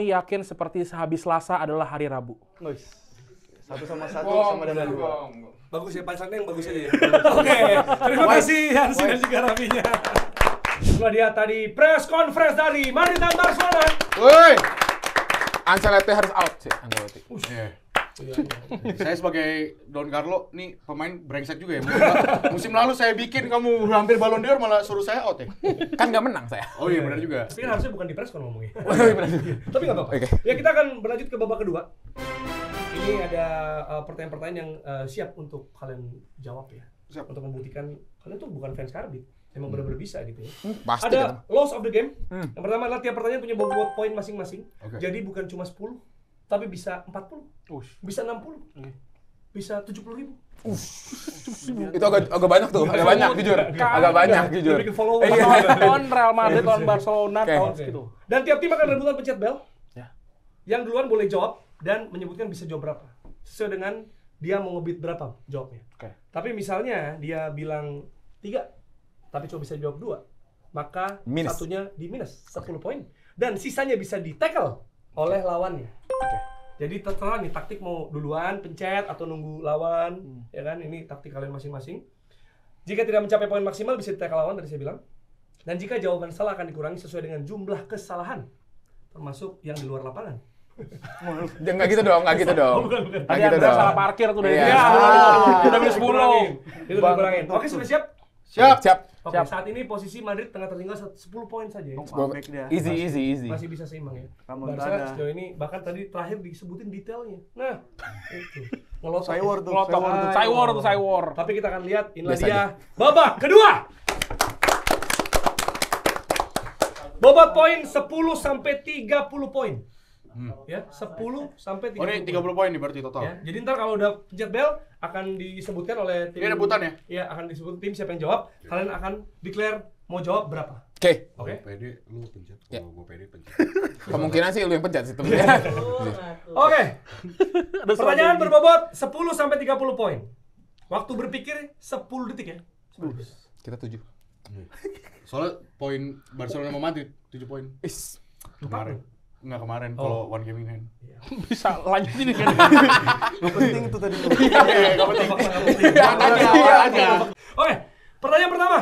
yakin seperti sehabis Selasa adalah hari Rabu. Guys, satu sama dengan dua. Bagus ya, punchline yang bagus aja ya. Oke, terima kasih Hansi dan juga Rafinya. Setelah dia tadi press conference dari Madrid dan Barcelona. Woi. Ancelotti harus out sih, Ancelotti. Saya sebagai Don Carlo nih pemain brengsek juga ya. Musim lalu saya bikin kamu hampir Ballon d'Or malah suruh saya out ya. Kan nggak menang saya. Oh iya benar juga. Tapi kan harusnya bukan di press con ngomongnya. Oh, iya, benar. Tapi nggak apa-apa. Oke. Ya kita akan berlanjut ke babak kedua. Ini ada pertanyaan-pertanyaan yang siap untuk kalian jawab ya. Siap. Untuk membuktikan kalian tuh bukan fans Karbit. Emang benar-benar bisa gitu ya. Pasti Ada kan. loss of the game. Yang pertama adalah tiap pertanyaan punya bobot poin masing-masing. Oke. Jadi bukan cuma 10, tapi bisa 40, bisa 60, bisa 70.000. Itu agak banyak tuh, agak banyak jujur. Agak banyak jujur. Lebih ke follower. Lawan Real Madrid, lawan Barcelona, Oke. tahun Oke. segitu. Dan tiap tim akan rebutan pencet bel. Ya. Yang duluan boleh jawab dan menyebutkan bisa jawab berapa. Sesuai dengan dia mau ngebit berapa jawabnya. Oke. Tapi misalnya dia bilang 3, tapi cuma bisa jawab 2, maka Minus. satunya di minus 10 poin. Dan sisanya bisa di-tackle oleh lawannya. Jadi terserah nih taktik mau duluan pencet atau nunggu lawan, ya kan? Ini taktik kalian masing-masing. Jika tidak mencapai poin maksimal bisa di-tackle lawan tadi saya bilang. Dan jika jawaban salah akan dikurangi sesuai dengan jumlah kesalahan, termasuk yang di luar lapangan. Nggak gitu dong, nggak gitu dong. Bukan. Nggak Tadi gitu ada dong. salah parkir tuh dari Iya. dia. Udah minus 10. Itu dikurangin. Oke, sudah siap? Siap. Siap. Oke, saat ini posisi Madrid tengah tertinggal 10 poin saja ya. Comeback dia. Easy. Masih bisa seimbang ya. Remontada. Barca sejauh ini bahkan tadi terakhir disebutin detailnya. Nah, itu. Ngelotok. Cywar tuh. Ngelotok. Cywar. Tapi kita akan lihat inilah Biasa dia babak kedua. Bobot poin 10 sampai 30 poin. Ya, 10 sampai 30. Oh, ini 30 poin nih berarti total. Ya, jadi ntar kalau udah pencet bel akan disebutkan oleh tim. Ini rebutan ya? Iya, akan disebut tim siapa yang jawab. Kalian akan declare mau jawab berapa. Oke. Oke. Pede, lu pencet. Ya. Kalau gua pede pencet. Kemungkinan sih lu yang pencet sih temennya. Oke. Pertanyaan berbobot 10 sampai 30 poin. Waktu berpikir 10 detik ya. Kita 7. Soalnya poin Barcelona sama Madrid 7 poin. Is. Kemarin. Enggak kemarin kalau one game in hand. Bisa lanjutin kan. Penting itu tadi. Enggak penting. Aja. Oke. Pertanyaan pertama.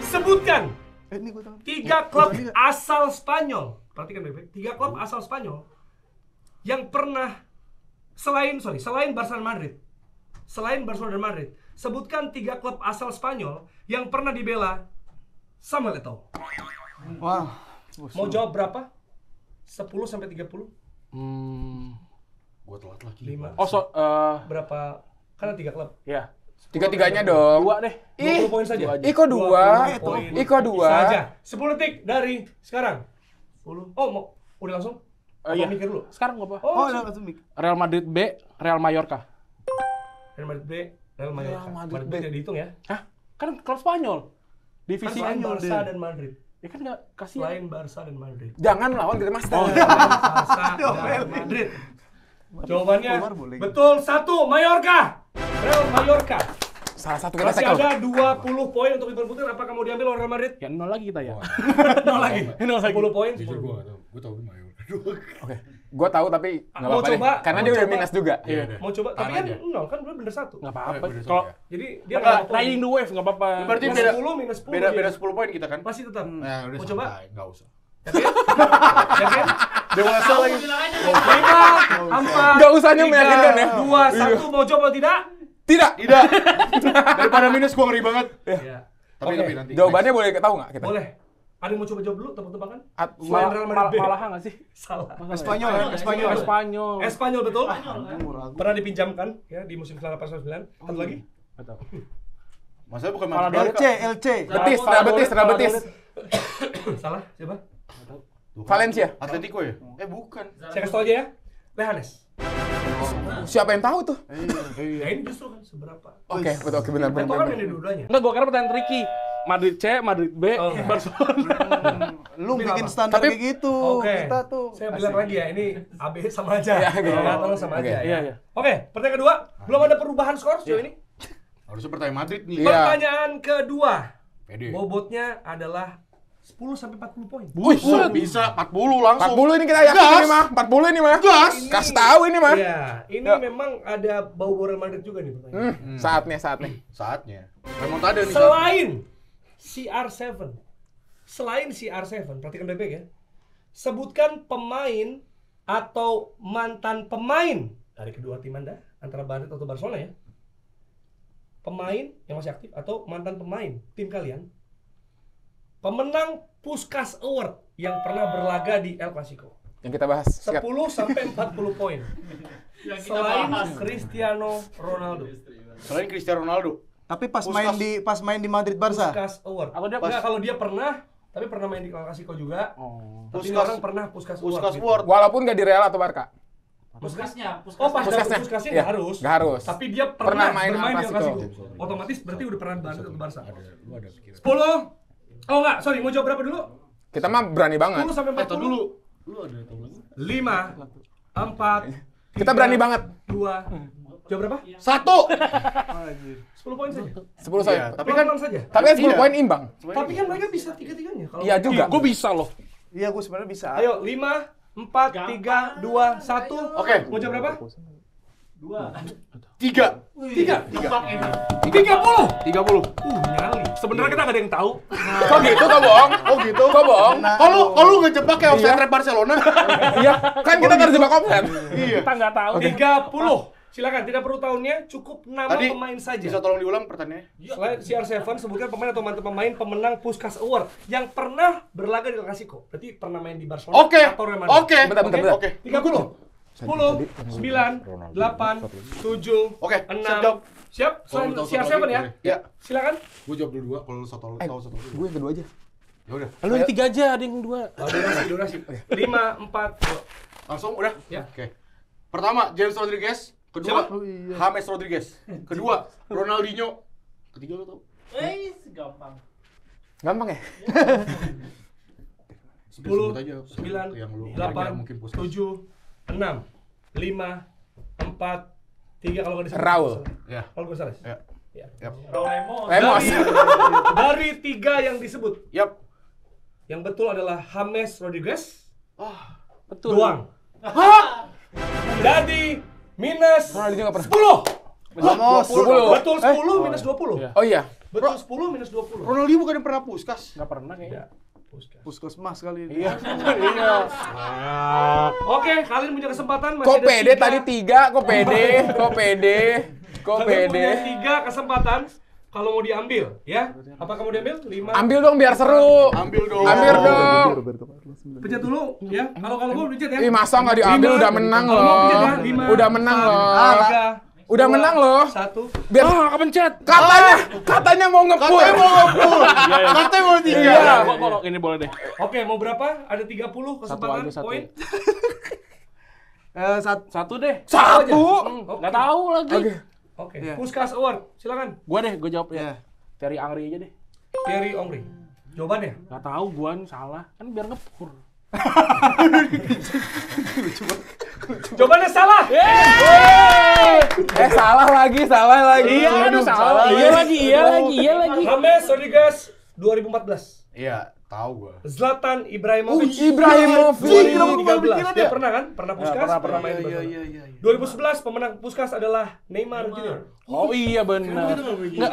Sebutkan Ini gua tahu. 3 klub asal Spanyol. Perhatikan baik-baik. 3 klub asal Spanyol yang pernah selain Barca dan Madrid. Selain Barcelona dan Madrid, sebutkan 3 klub asal Spanyol yang pernah dibela Samuel Eto'o. Wah. Mau jawab berapa? 10 sampai 30? Gua telat lagi. 5. Oh, Berapa? Karena 3 klub. ya. 3-3-nya dong. 2 deh. 20 poin saja. Iko 2. 20 poin Iko 2. saja. 10 detik dari sekarang. 10. Oh, mau udah langsung? Apa Iya. mikir dulu? Sekarang gua apa? Oh, langsung. ada langsung mik. Real Madrid B, Real Mallorca. Real Madrid B, Real Mallorca. Real Madrid Madrid B. tidak dihitung ya. Hah? Kan klub Spanyol. Divisi Selain Spanyol Barca deh. dan Madrid. Ya kan enggak kasih. Selain Barca dan Madrid. Jangan lawan kita Master. Barca dan Madrid. Jawabannya Keluar boleh. betul 1 Mallorca. Real Mallorca. Salah satu kita Masih tackle. ada 20 poin untuk diperputar. Apakah mau diambil oleh Real Madrid? Ya 0 lagi kita ya. 0 lagi. 10 poin. Jujur 10. gua enggak tahu. Gua tahu Mayor. Oke. Gua tahu tapi enggak Mau apa-apa deh. coba? Karena Mau dia udah coba? minus juga. Iya. Mau coba? Tapi Tahan kan aja. 0 kan bener 1. Enggak apa-apa. Udah Kalau ya. Jadi dia Enggak, nggak riding the wave enggak apa-apa. Berarti minus beda 10 minus 10. beda dia. 10 poin kita kan? Masih tetap. Nah, udah Mau coba? santai, enggak usah. Yakin? Yakin? Dewasa lagi. 5, 4, Nggak usahnya meyakinkan ya. 2, 1. Mau coba atau tidak? Tidak. Tidak. Daripada minus gua ngeri banget. Iya. Tapi Oke. nanti. Jawabannya boleh tahu nggak kita? Boleh. Ada yang mau coba jawab dulu tebak-tebakan? Selain Malah Real Madrid B. malah enggak sih? Salah. Spanyol ya, Spanyol. Spanyol. Espanyol betul. Murah. Pernah dipinjamkan ya di musim 98-99. Satu lagi. Enggak tahu. Masalah bukan Malah Madrid. LC. Betis, Real Betis, Real Betis. Salah. Siapa? Valencia. Atletico ya? Bukan. Saya kasih tau aja ya. Lehanes. Siapa yang tahu tuh? Ya ini justru kan seberapa. Oke, betul, oke, benar, Itu benar. kan benar. main dua-duanya. Enggak, gua kira pertanyaan tricky. Madrid C, Madrid B, Oh. Barcelona. Lu bikin apa? standar Tapi- kayak gitu. Oke. Kita tuh. Saya bilang lagi ya, ini AB sama aja. Ya, gitu. Ya, tolong sama Oke. aja ya. Iya, iya. Oke, pertanyaan kedua. Belum ada perubahan skor sejauh ini. Harusnya pertanyaan Madrid nih. Iya. Pertanyaan kedua. Pede. Bobotnya adalah 10 sampai 40 poin. Bisa 40 langsung. 40 ini kita yakin Gas. ini mah. 40 ini mah. Gas. Kasih tahu ini mah. Iya, ini Ya. memang ada bau Real Madrid juga nih pertanyaan. Saatnya. Saatnya. Remontada nih. Selain CR7, perhatikan baik-baik ya. Sebutkan pemain atau mantan pemain dari kedua tim Anda, antara Madrid atau Barcelona ya. Pemain yang masih aktif atau mantan pemain tim kalian. Pemenang Puskás Award yang pernah berlaga di El Clasico. Yang kita bahas. Sikat. 10 sampai 40 poin. Selain Cristiano Ronaldo. Selain Cristiano Ronaldo. Tapi pas Puskás. main di Madrid Barca. Puskás Award. Atau dia Enggak, kalau dia pernah, tapi pernah main di El Clasico juga. Oh. Tapi ini Puskás- orang pernah Puskás Award. Puskás gitu. Award. Walaupun nggak di Real atau Barca. Puskasnya, Oh, pas Puskasnya. dapet Puskasnya Iya, nggak harus. nggak harus. Tapi dia Pernah pernah main bermain di El El Clasico. Clasico. Otomatis berarti udah pernah Barca atau Barca. Lu ada pikiran. 10. Oh enggak, sorry, mau jawab berapa dulu? Kita mah berani banget. 10 sampai 40 dulu. Lu ada tahu lagi? 5 4 Kita berani banget. 2. Jawab berapa? 1. 10 poin saja. 10 saya. Iya, Tapi kan saja. Tapi kan 10 Iya. poin imbang. Tapi kan mereka bisa tiga-tiganya kalau Iya juga. Gue bisa loh. Iya, gue sebenarnya bisa. Ayo 5 4 3 2 1. Oke. Mau jawab berapa? 3. 30. 30. Nyali. Sebenarnya kita nggak ada yang tahu. Kok gitu, kok bohong? Oh gitu. Kok bohong? Kalau lu ngejebak kayak offside Iya. trap Barcelona. Iya, kan kita terjebak offset. Iya. Kita nggak tahu. 30. Silakan, tidak perlu tahunnya, cukup nama Tadi pemain saja. bisa tolong diulang pertanyaannya? Selain CR7, sebutkan pemain atau mantan pemain pemenang Puskás Award yang pernah berlaga di El Clasico. Berarti pernah main di Barcelona Oke. atau Real Madrid. Oke. Bentar. Oke. 30. 10, 9, 8, 7, Oke, 6. siap jawab. Siap? Kalau Selain lu tahu CR7 satu lagi, ya? boleh. Ya. Silakan. Gua jawab dulu dua, kalau lu satu tahu satu lagi. Gue yang kedua aja. Ya udah. Lu yang 3 aja, ada yang 2. Durasi. 5, 4, Langsung udah? Ya. Oke. Pertama, James Rodriguez. Kedua, Siapa? James Rodriguez. Kedua, Ronaldinho. Ketiga lo tau? Gampang. Gampang ya? 10, Sebut aja 9, yang lu 8, tanya mungkin Puskas. 7, 6, 5, 4, 3 kalau nggak disebut. Raul. Ya. Kalau gue salah. Ya. Ya. Yap. Lemos. Dari 3 yang disebut, Yap. yang betul adalah James Rodriguez Betul. doang. Jadi minus Ronaldinho nggak pernah. 10. Vamos. 20. Betul 10 minus 20. Iya. Oh iya. Betul 10 minus 20. Ronaldinho bukan yang pernah Puskas. Nggak pernah kayaknya. Puskesmas kali ini. Iya. Oke, kalian punya kesempatan masih Kok ada pede 3. tadi 3, kok pede, kok pede, kok Kalian punya pede. 3 kesempatan kalau mau diambil, ya. Apakah mau diambil? 5. Ambil dong biar seru. Ambil dong. Ambil dong. Pencet dulu, ya. Kalau mau pencet ya. Ih, masa nggak diambil 5. udah menang Kalau mau pencet loh. ya, 5, Udah menang 4, loh. 3, Udah 2, menang loh. 1. Biar kepencet. katanya mau ngepul. Katanya mau ngepul. Katanya mau 3. Iya. Kok ini boleh deh. Oke, mau berapa? Ada 30 kesempatan aja, satu. poin. Satu deh. Satu. Nggak tahu lagi. Oke. Iya. Puskas Award, silakan. Gua deh, gua jawab Iya. ya. Terry Angri aja deh. Thierry Henry. Jawabannya? Nggak tahu gua nih salah. Kan biar ngepur. Jawabannya salah. Salah lagi, salah lagi. Iya, aduh salah. Iya lagi. James Rodriguez 2014. Iya, tahu gua. Zlatan Ibrahimovic. Ibrahimovic. 2013. Dia pernah kan? Pernah Puskas? pernah main di Iya, Barcelona. iya, iya. 2011 pemenang Puskas adalah Neymar Junior. Oh iya benar. Nggak.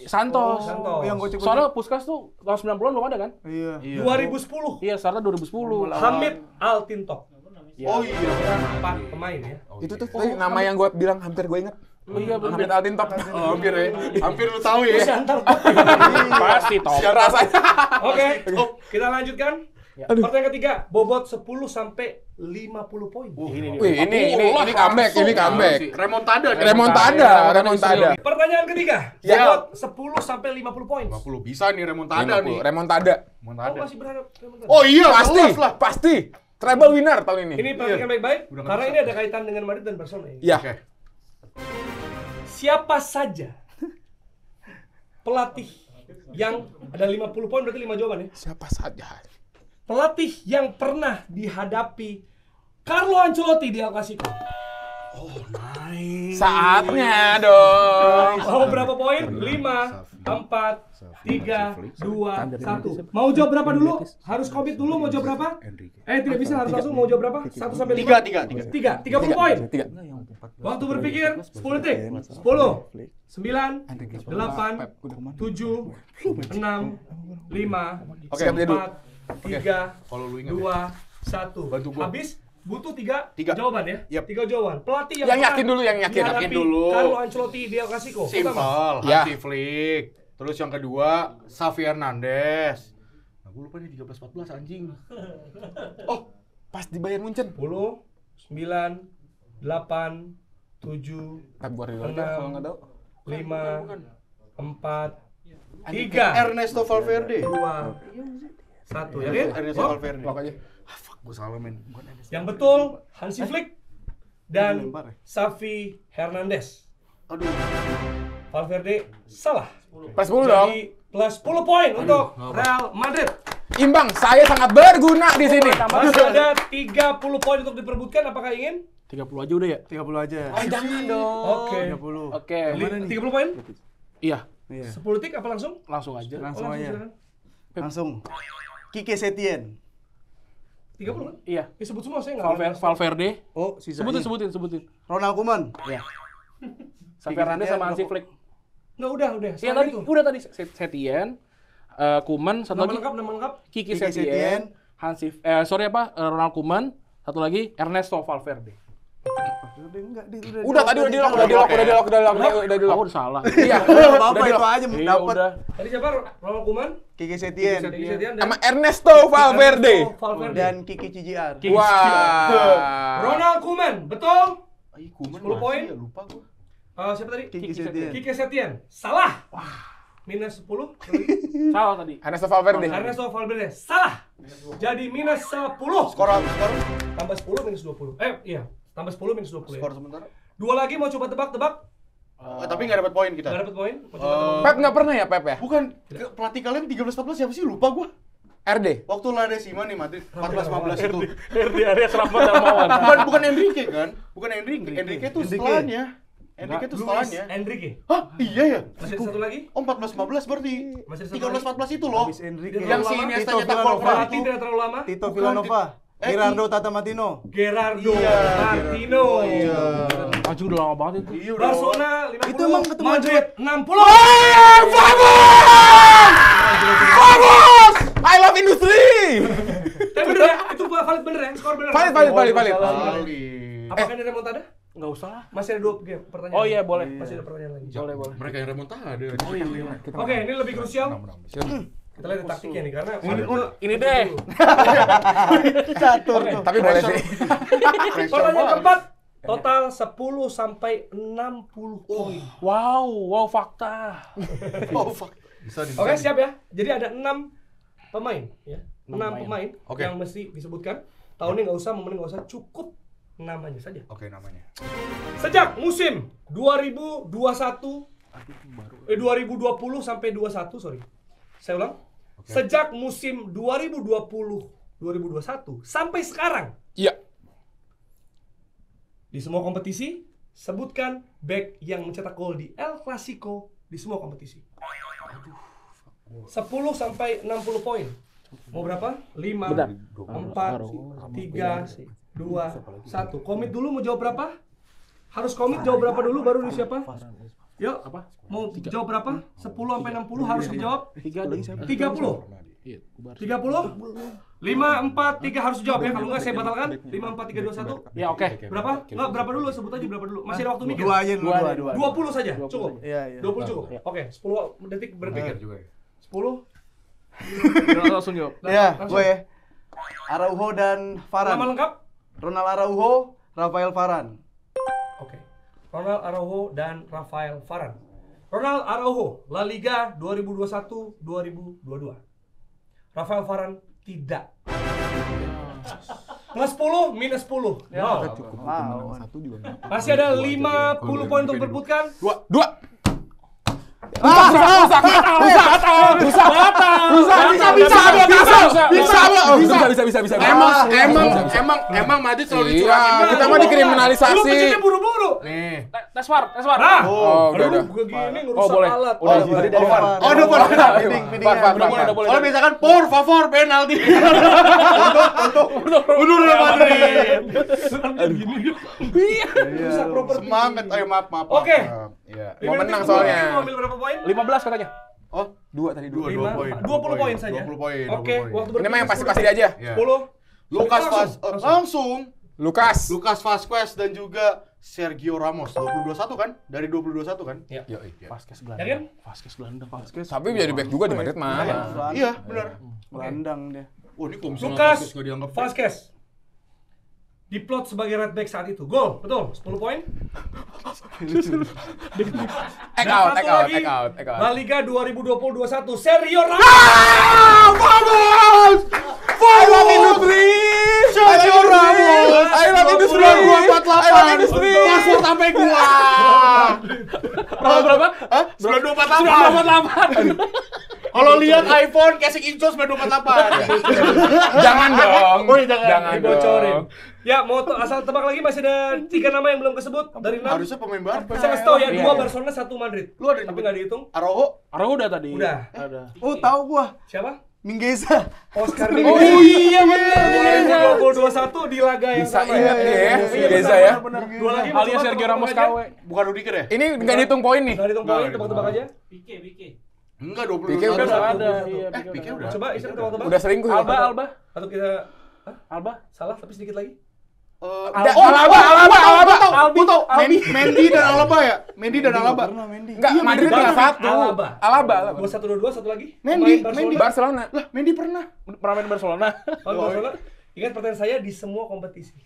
Santos. Santos. Yang gocek-gocek. Soalnya Puskas tuh tahun 90-an belum ada kan? Iya. 2010 Iya, startnya 2010. Hamid Altintok. Oh iya. 4 pemain ya. Itu tuh tadi nama yang gue bilang hampir gue inget. Oh iya benar. Hamid Altintop. Oh, hampir ya. Hampir lu tahu ya. Pasti top. Rasanya. Oke, kita lanjutkan. Ya. Pertanyaan ketiga, bobot 10 sampai 50 poin. Ini Wih, ini comeback, ini comeback. Remontada. Remontada. Pertanyaan ketiga, Ya. bobot 10 sampai 50 poin. 50 bisa nih remontada nih. Remontada. Oh, Remontada. masih berharap. Oh iya, Pasti, jelas lah. pasti. Treble winner tahun ini. Ini perhatikan baik-baik, Udah nggak karena bisa. ini ada kaitan dengan Madrid dan Barcelona. ini. Iya. Oke. Siapa saja pelatih yang ada 50 poin berarti 5 jawaban ya. Siapa saja. Pelatih yang pernah dihadapi Carlo Ancelotti di El Clasico. Saatnya dong. Mau berapa poin? 5, 4, 3, 2, 1. Mau jawab berapa dulu? Harus komit dulu mau jawab berapa? Tidak bisa, harus langsung mau jawab berapa? 1 sampai 5? 3, 30 poin. 3. Waktu berpikir 10 detik. 10, 9, 8, 7, 6, 5, Oke, dia dulu. 4, 3, Kalau lu ingat 2, 1. Bantu gua. Habis butuh 3 Tiga. jawaban ya. Yap. 3 jawaban. Pelatih Yang pernah yakin dulu, yang yakin. dihadapi Yakin dulu. Carlo Ancelotti di El Clasico. Pertama. Simple, Ya. Hansi Flick. Terus yang kedua, Xavi Hernandez. Nah, gue lupa nih 13-14 anjing. Pas di Bayern Munchen. 10, 9, 8, 7, Gua reload ya, kalau nggak tahu. 5, 4, 3, Ernesto Valverde. 2, 1. Yakin? Ernesto Oh, Valverde. Lock aja. Fuck, gue salah men. Bukan Ernesto. yang betul Hansi Flick dan Lempar ya? Xavi Hernandez. Aduh. Valverde salah. Plus 10 dong. Jadi plus 10 poin untuk Real Madrid. Imbang, saya sangat berguna di sini. Masih ada 30 poin untuk diperebutkan. Apakah ingin? 30 aja udah ya? 30 aja. Jangan dong. Oke. 30. Oke. 30 poin? Iya, Iya. 10 detik apa langsung? langsung aja. Langsung aja. silakan. Langsung. Kike Setien. 30 kan? Iya. Ya, sebut semua saya nggak Valverde. Oh, sisanya. Sebutin. Ronald Koeman. Iya. Xavi Hernandez sama Hansi Flick. Nggak, udah. Iya Selain tadi, itu. udah tadi Setien, Koeman, satu lagi Nama lengkap. Kiki Kiki Setien. Setien, Ronald Koeman, satu lagi Ernesto Valverde. Udah tadi udah di lock. Aku udah salah. Iya. Apa itu aja Iya dapat. udah. Tadi siapa? Ronald Koeman, Kike Setien Kiki Setien, Sama Ernesto Valverde. Valverde. dan Kiki CJR. Wah. Ronald Koeman, betul? Ay, Kuman 10 poin. masih ya, lupa gue. Siapa tadi? Kiki Setien. Kike Setien. Salah. minus 10. Salah tadi. Ernesto Valverde. Ernesto Valverde salah. Jadi minus 10. Skor Tambah 10 minus 20. Iya. Tambah 10 minus 20 ya. Skor sementara. Dua lagi mau coba tebak-tebak. Tapi nggak dapat poin kita. Nggak dapat poin. Mau coba tebak. Pep nggak pernah ya Pep ya? Bukan pelatih kalian 13-14 siapa sih? Lupa gua. RD. Waktu La Decima nih Madrid 14-15 itu. RD Arias Rahmat Darmawan. Bukan Enrique kan? Bukan Enrique. Enrique itu setelahnya. Enrique itu setelahnya. Enrique. Hah? Iya ya? Masih ada satu lagi? Oh 14-15 berarti. Masih ada satu 13-14 itu loh. Habis Enrique. Yang si Lama. Iniesta Tito nyetak gol Villanova. pertama Berarti itu. tidak terlalu lama. Tito Villanova, Gerardo Tata Martino. Gerardo Iya, Martino. Anjing udah lama banget itu. Iya udah. Barcelona 50. Itu emang ketemu Madrid 60. Vamos! I love industri. Tapi bener ya? Itu valid bener ya? Skor bener. Valid. Kali. Apakah ini remontada? Enggak usah lah. Masih ada 2 game pertanyaan. Oh iya, boleh. Masih ada pertanyaan lagi. Boleh. Mereka yang remontada. Oke, ini lebih krusial. Kita lihat taktiknya nih karena Ini deh. Catur tuh. Tapi boleh sih. pertanyaan keempat. Total 10 sampai 60 poin. Wow, fakta. Oh fuck. Oke, siap ya. Jadi ada 6 pemain ya. 6 pemain Oke. yang mesti disebutkan. Tahunnya nggak usah, momennya nggak usah, cukup namanya saja. Oke, namanya. Sejak musim 2020 sampai 21, sorry. Saya ulang. Sejak musim 2020-2021 sampai sekarang Iya. di semua kompetisi sebutkan back yang mencetak gol di El Clasico di semua kompetisi. 10 sampai 60 poin. Mau berapa? 5, Bentar. 4, 3, 2, 1. Komit dulu mau jawab berapa? Harus komit jawab berapa dulu baru di siapa? Yuk, mau jawab berapa? 10 sampai 60 harus dijawab? 30. 30? 5, 4, 3 harus dijawab ya. Kalau enggak saya batalkan. 5, 4, 3, 2, 1. Ya oke. Berapa? Enggak, berapa dulu? Sebut aja berapa dulu. Masih ada waktu mikir. 2 aja dulu, 2. 20 saja, cukup. Iya. 20 cukup. Oke, 10 detik berpikir. juga ya. 10. Langsung jawab. Ya, Langsung. gue ya. Araujo dan Nama Varane. lengkap? Ronald Araujo, Rafael Varane. Oke. Ronald Araujo dan Rafael Varane. Ronald Araujo, La Liga 2021-2022. Rafael Varane tidak. Plus 10, minus 10. Wow. Wow. Masih ada 50 poin untuk diperbutkan. Dua. Bisa. Emang Madrid selalu Iya, dicurangin. kita mah Lu dikriminalisasi. pencetnya buru-buru. Nih. Tes VAR. Nah, Oh, udah. gue gini Oh, ngerusak boleh. alat. Udah, Oh, jadi Oh, VAR. Oh, udah boleh. Udah boleh. Kalau misalkan por favor penalti. Untuk Real Madrid. rusak properti. Semangat. Ayo maaf. Oke. Iya. Mau menang soalnya. Mau ambil berapa poin? 15 katanya. Oh, 2 tadi. 2 Lima, poin. 20 poin saja. 20 poin. Oke, waktu Ini mah yang berpikir pasti-pasti aja. Iya. 10. Lukas Langsung. langsung. Lukas. Vasquez dan juga Sergio Ramos 2021 kan? Dari 2021 kan? Iya. Vasquez Ya kan? gelandang. Vasquez gelandang. Tapi jadi back juga di Madrid mah. Iya, benar. Gelandang dia. Oh, ini kalau misalnya Lukas Vasquez nggak dianggap back. Vasquez diplot sebagai right back saat itu. Gol, betul. 10 poin. Egg out. La Liga 2020-21 Sergio Ramos. Vamos! I love industri. Sergio Ramos! I love industri. 9248. I love industri. Password sampai gua. Berapa? Hah? 9248. Kalau lihat iPhone casing Incho 9248. Jangan dong. Oh, iya, jangan. Dibocorin. Ya, mau asal tebak lagi masih ada 3 nama yang belum kesebut dari 6. Harusnya pemain Barca. Saya kasih tau ya, Iya, 2 iya. Barcelona, 1 Madrid. Lu ada Tapi nggak dihitung. Araujo? Araujo udah tadi. Udah. Ada. Oh, tahu gua. Siapa? Minggeza. Oscar Oh Mingueza. iya bener. 2021 di laga yang Bisa sama. ingat Iya, ya, iya, Mingueza benar, ya. benar. Dua lagi mau Alias coba Sergio tebak-tebak Ramos aja. KW. Bukan Rudiger ya? Ini nggak dihitung poin nih. Nggak dihitung poin, tebak-tebak aja. Bike. Enggak, Pique 21. Udah ada. 21. Iya, Pique udah. Coba Isan tebak-tebak. Udah selingkuh. Alba. Atau kita Alba. salah tapi sedikit lagi. Alaba. Gua tau. Mendy dan Alaba ya? Mendy dan Alaba. Pernah Mendy. Enggak, Iya, Madrid Mendy. pernah 1. Alaba. Alaba. 2122 satu lagi. Mendy, Pemain Mendy. Barcelona. Barcelona. Lah, Mendy pernah. Pernah main Barcelona. Kalau Barcelona, ingat pertanyaan saya di semua kompetisi.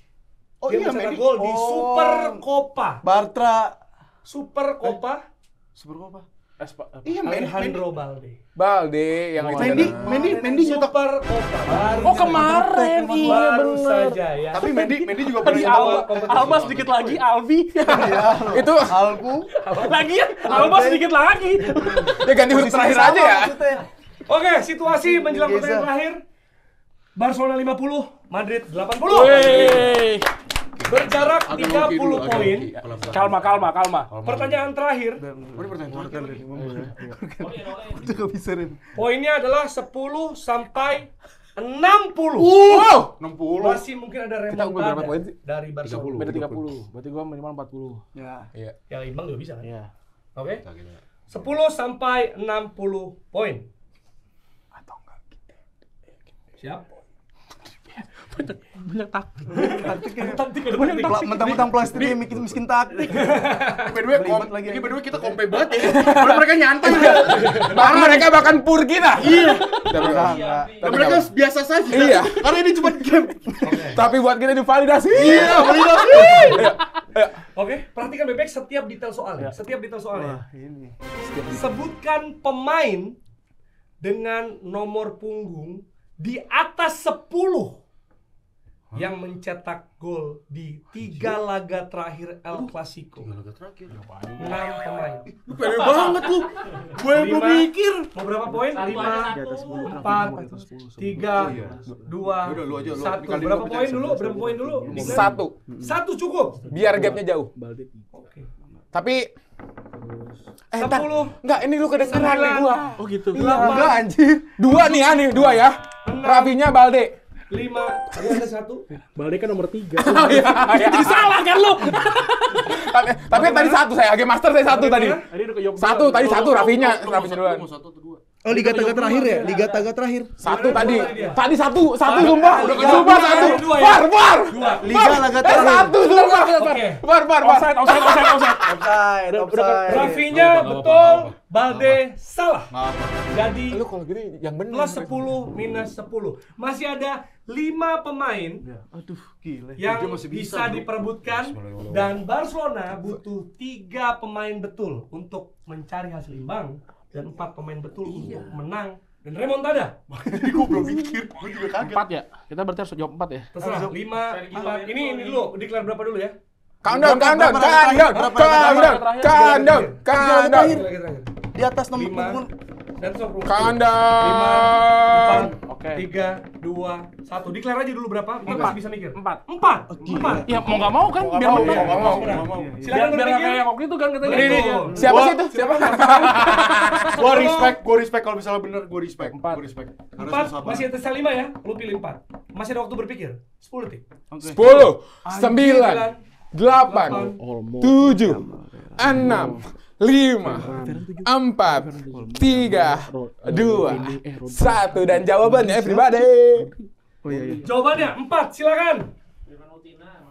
Oh Dia iya, mencetak Mendy. gol di Oh. Super Copa. Bartra. Super Copa. Super Copa. Iya, Alejandro Balde. Balde yang Mendy nyetak Super Copa. Oh kemarin, iya Baru bener. saja ya. tapi Mendy juga Tadi pernah Alba sedikit lagi, Albi. itu Alku. Lagi ya, Alba sedikit lagi. dia ganti huruf terakhir aja ya. Oke, situasi menjelang Geza. pertandingan terakhir. Barcelona 50, Madrid 80. Wey. Berjarak 30 poin. Kalma. Pertanyaan terakhir, Itu gak bisa Ren. poinnya adalah 10 sampai 60. Wow. 60. Masih mungkin ada Kita unggul berapa remontada poin sih? dari Barcelona. Beda 30. Berarti gua minimal 40. Ya. Iya. Ya imbang juga bisa kan? Iya. Oke. 10 sampai 60 poin. Siap. Banyak taktik. Mentang-mentang plastik dia miskin taktik. By the way, Belibet lagi. by the way kita kompe banget ya. Padahal mereka nyantai. Bahkan mereka bahkan pur kita. Iya. Enggak. Dan mereka biasa saja. Iya. Karena ini cuma game. Tapi buat kita divalidasi. Iya, validasi. Oke, perhatikan bebek setiap detail soalnya. Setiap detail soalnya. Ini. Sebutkan pemain dengan nomor punggung di atas 10 yang mencetak gol di 3 laga terakhir El Clasico. 6 pemain. Lu pede banget lu. Gue yang belum mikir. Mau berapa poin? 5, 4, 3, 2, Udah, lu aja, lu. 1. Dikali Berapa dua, poin pecah. dulu? Berapa poin dulu? Satu. 1 cukup. Biar gapnya jauh. Oke. Tapi 10. enggak, ini lu kedengeran nih gua. Oh gitu. Enggak anjir. Dua ya. Rafinya Balde. 5. Tadi ada 1. Balde kan nomor 3. Jadi salah kan lu. Tapi tadi satu saya, Game Master saya satu tadi. Tadi udah ke Yogyakarta. Satu tadi satu Rafinya duluan. Mau satu atau dua? Oh, Liga Tengah terakhir ya? Liga Tengah terakhir. Satu tadi. Tadi satu sumpah. Liga Sumpah Tengah satu. dua ya? Var. Liga Laga terakhir. Satu sumpah. Oke. Var. Offside. Offside. Rafinya betul, Balde salah. Jadi Lu kalau gini yang bener. plus 10 minus 10. Masih ada 5 pemain Aduh, gila. yang Dia masih bisa bisa, bro. diperebutkan dan Barcelona butuh 3 pemain betul untuk mencari hasil imbang dan 4 pemain betul untuk menang dan remontada. Jadi gue belum mikir. Gue juga kaget. 4 ya. Kita berarti harus jawab 4 ya. Terserah 5, 4. Ini dulu, declare berapa dulu ya? Countdown. Di atas nomor 5 punggung. dan 10. Countdown. 5, Oke. 3, 2, 1. Declare aja dulu berapa? Kita masih bisa mikir. 4. 4. Ya mau nggak mau kan biar menang. Silakan Biar nggak berpikir. kayak waktu itu kan katanya. Ini. Siapa sih itu? Siapa? Gue respect kalau misalnya bener, gue respect. 4. Gue respect. 4, masih tersisa 5 ya? Lu pilih 4. Masih ada waktu berpikir. 10 detik. 10, 9, 8, 7, 6, 5, 4, 3, 2, 1 dan jawabannya everybody. Oh iya. Jawabannya 4, silakan.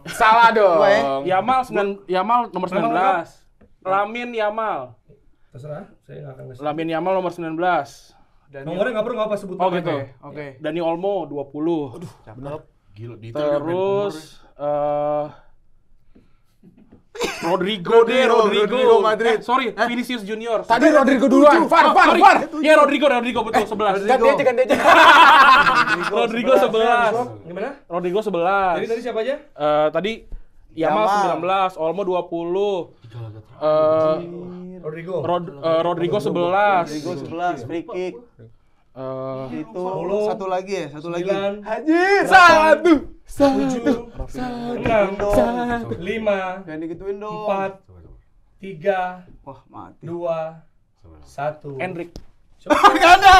Salah dong. Yamal nomor 19. Lamin Yamal. Terserah, saya nggak akan ngasih. Lamin Yamal nomor 19. Nomornya nggak perlu, nggak apa sebut. Oh gitu. Oke. Dani Olmo 20. Gila, detail. Terus Rodrigo Madrid. Sorry, Vinicius Junior. Tadi Rodrigo duluan. Var. Iya Rodrigo betul 11. Ganti aja. Rodrigo 11. Gimana? Rodrigo 11. Jadi tadi siapa aja? Tadi Yamal 19, Olmo 20. Rodrigo. Rodrigo 11. Liga 11 free kick. Itu 10, satu lagi ya, satu lagi. 9, Anjir. 7, 6, 5, Jangan digituin dong. 4, 3, Wah, mati. 2, 1. Endrick. Enggak ada.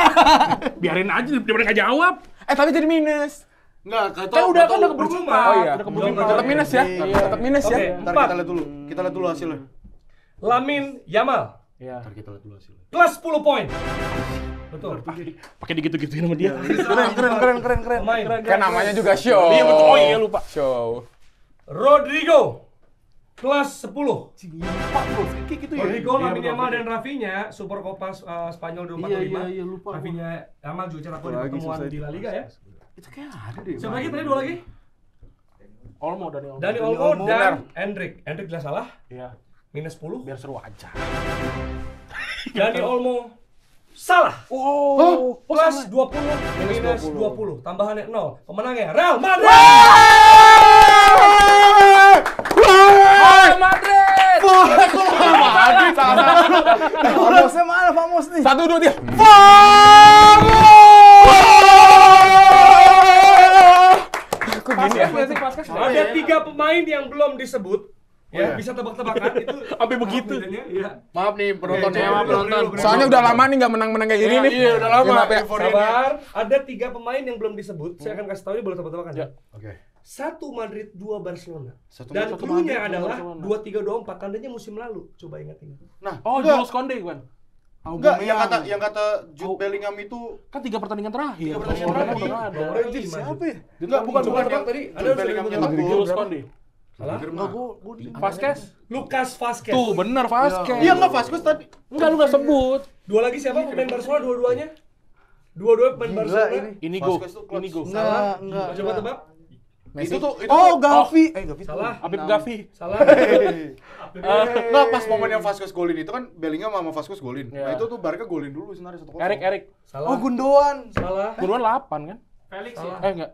Biarin aja daripada nggak jawab. Tapi jadi minus. Enggak, Kan udah percuma. kebercuma. Oh iya. Udah keburu Belum. Tetap minus ya. Iya. Tetap minus ya. Oke. Ntar kita lihat dulu. Kita lihat dulu hasilnya. Lamin Yamal. Iya. Ntar kita lihat dulu hasilnya. Plus 10 poin. Betul. Pakai digitu-gituin sama dia. Keren. Pemain. Kan namanya juga show. Iya betul. Oh iya lupa. Show. Rodrigo. Plus 10. Gitu Rodrigo, Lamin Yamal dan Rafinya Super Copa Spanyol 2045. Iya, lupa. Rafinya Yamal juga cetak gol di pertemuan di La Liga ya. Itu kayak ada deh. Siapa lagi tadi? 2 lagi? Olmo Dani Olmo. Dani Olmo dan Endrick. Endrick jelas salah. Iya. Minus 10. Biar seru aja. Dani Olmo salah. Plus 20 minus 20. Tambahannya 0. Pemenangnya Real Madrid. Real Madrid. Madrid salah. Famosnya mana Famos nih? 1, 2, 3. Kok gini ya? Ada 3 pemain yang belum disebut. Ya, bisa tebak-tebakan itu Sampai begitu. Iya. Maaf nih penonton Oke, ya, belum, penonton. belum. Soalnya udah lama nih nggak menang-menang kayak gini nih. Iya, udah lama. Maaf ya. Sabar, ada 3 pemain yang belum disebut. Saya akan kasih tahu ini boleh tebak-tebakan. Ya. Oke. 1 Madrid, 2 Barcelona. Satu Dan Madrid, cluenya dua adalah Barcelona. 2-3-2-4. Tandanya musim lalu. Coba ingat-ingat. Nah, Oh, enggak. Jules Koundé kan. Enggak, yang kata Jude Bellingham itu Kan 3 pertandingan terakhir. 3 pertandingan Nomornya terakhir. udah ada. Nomornya Anjir, siapa ya? enggak bukan Coba yang tadi. Ada Jude Bellingham yang nyetak gol. Jules Koundé. Salah? Enggak, Vasquez. Lucas Vasquez. Tuh, bener Vasquez. Iya enggak Vasquez tadi. Enggak, lu nggak sebut. 2 lagi siapa pemain Barcelona dua-duanya? Dua-dua pemain Gila Barcelona. ini. Inigo. Vasquez tuh clutch. Inigo. Salah. Enggak. Coba tebak. Itu tuh Oh, Gavi. Gavi. Salah. Habib Gavi. Salah. Enggak pas momen yang Vasquez golin itu kan Bellingham sama Vasquez golin. Iya. Nah, itu tuh Barca golin dulu sebenarnya 1-0. Erik. Salah. Oh, Gundogan. Salah. Guruan 8 kan? Felix Salah. ya. Enggak.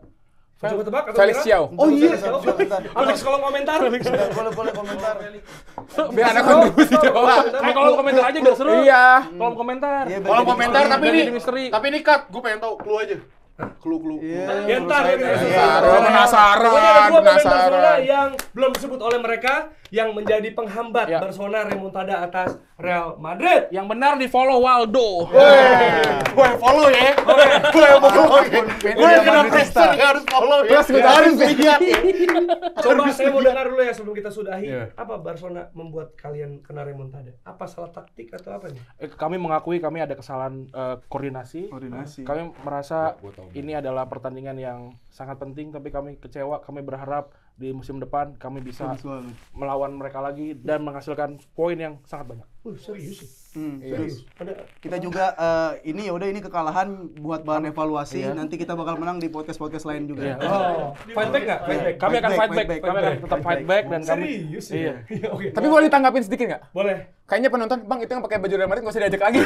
Coba tebak atau Felix menyerah? Xiao. Oh iya, Salah. bentar. Alex kolom komentar. Boleh komentar. Biar ada kontribusi coba. Kolom komentar aja biar seru. Iya. Kolom komentar. Iya, Kolom komentar tapi Jadi ini misteri. tapi ini cut, gue pengen tahu clue aja. Clue. Iya. Entar. Penasaran, Pokoknya ada 2 pemain Barcelona penasaran. yang belum disebut oleh mereka yang menjadi penghambat Ya. Barcelona remontada atas Real Madrid. Yang benar di follow Waldo. Gue follow ya. Gue follow ya. Gue kena pressure ya harus follow ya. Plus gue Harus lihat ya. Coba saya mau dengar dulu ya sebelum kita sudahi. Iya. Apa Barcelona membuat kalian kena remontada? Apa salah taktik atau apa nih? Kami mengakui kami ada kesalahan koordinasi. Kami merasa Gua tahu. ini adalah pertandingan yang sangat penting, tapi kami kecewa. Kami berharap di musim depan kami bisa melawan mereka lagi dan menghasilkan poin yang sangat banyak. Serius sih. Serius. Ada Kita juga ini ini kekalahan buat bahan evaluasi. Nanti kita bakal menang di podcast-podcast lain juga. Iya. Oh, fight back nggak? Fight back. Kami akan Fight fight back, back. fight Kami akan back, tetap fight fight back. back dan kami. Serius Iya. ya? Oke. Tapi boleh ditanggapin sedikit nggak? Boleh. Kayaknya penonton, Bang, itu yang pakai baju Real Madrid nggak usah diajak lagi.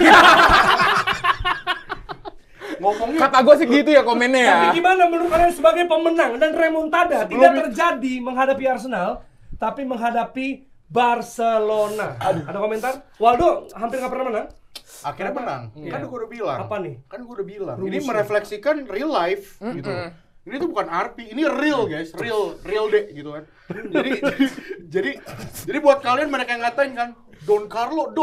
Ngomongnya Kata gue sih gitu ya komennya ya. Tapi gimana menurut kalian sebagai pemenang dan remontada tidak terjadi menghadapi Arsenal, tapi menghadapi Barcelona? Ada komentar? Waldo hampir nggak pernah menang. akhirnya menang. Kan gue udah bilang. Apa nih? Kan gue udah bilang. Rumusnya. Ini merefleksikan real life gitu. Ini tuh bukan RP, ini real guys, real day gitu kan. Jadi buat kalian mereka yang ngatain kan, Don Carlo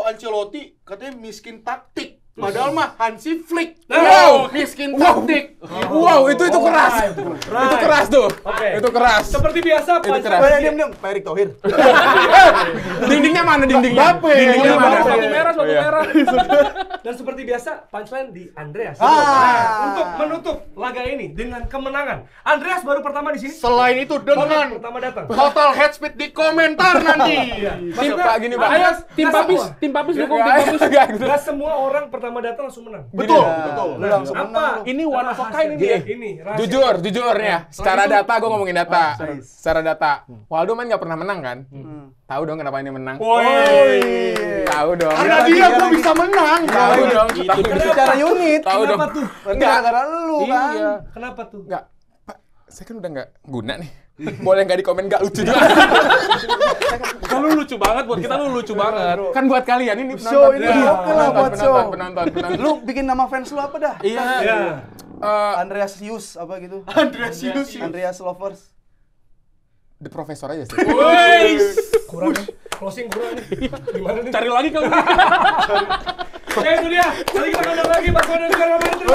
Ancelotti katanya miskin taktik. Padahal mah Hansi Flick. Wow. Miskin taktik. Wow, itu keras. Itu keras tuh. Oke. Itu keras. Seperti biasa, Itu Pak keras. Diam. Pak Erick Thohir. Dindingnya mana dindingnya? Apa ya? Dindingnya Iya, mana? iya. Sepatu merah. Dan seperti biasa, punchline di Andreas. Ah. Nah, untuk menutup laga ini dengan kemenangan. Andreas baru pertama di sini. Selain itu Baru dengan pertama datang. total head speed di komentar nanti. Tim Pak gini, Bang. Ayo, tim Nggak Papis dukung tim Papis. Gak semua orang pertama datang langsung menang. Betul. Lu langsung Apa? menang. Ini one of a kind ini. Ini rahasia. Jujur nih ya. Secara data, gue ngomongin data. Secara data, Waldo main nggak pernah menang kan? Tahu dong kenapa ini menang? Tahu dong. Karena dia gua bisa menang. Tahu dong. Secara unit. Tahu dong. Kenapa tuh? Berarti gara-gara lu kan. Iya. Kenapa tuh? Enggak. Pak, saya kan udah nggak guna nih. Boleh nggak di komen nggak lucu juga? Kan lu lucu banget buat kita, lu lucu banget. Kan buat kalian ini Show ini oke lah buat show. penonton. Lu bikin nama fans lu apa dah? Iya. Ya. Andreas Yus apa gitu? Andreas Lovers. The Professor aja sih. Kurang nih. Closing kurang nih. Gimana nih? Cari lagi kali. Oke, itu dia. Nanti kita kembali lagi Barcelona dan Real Madrid.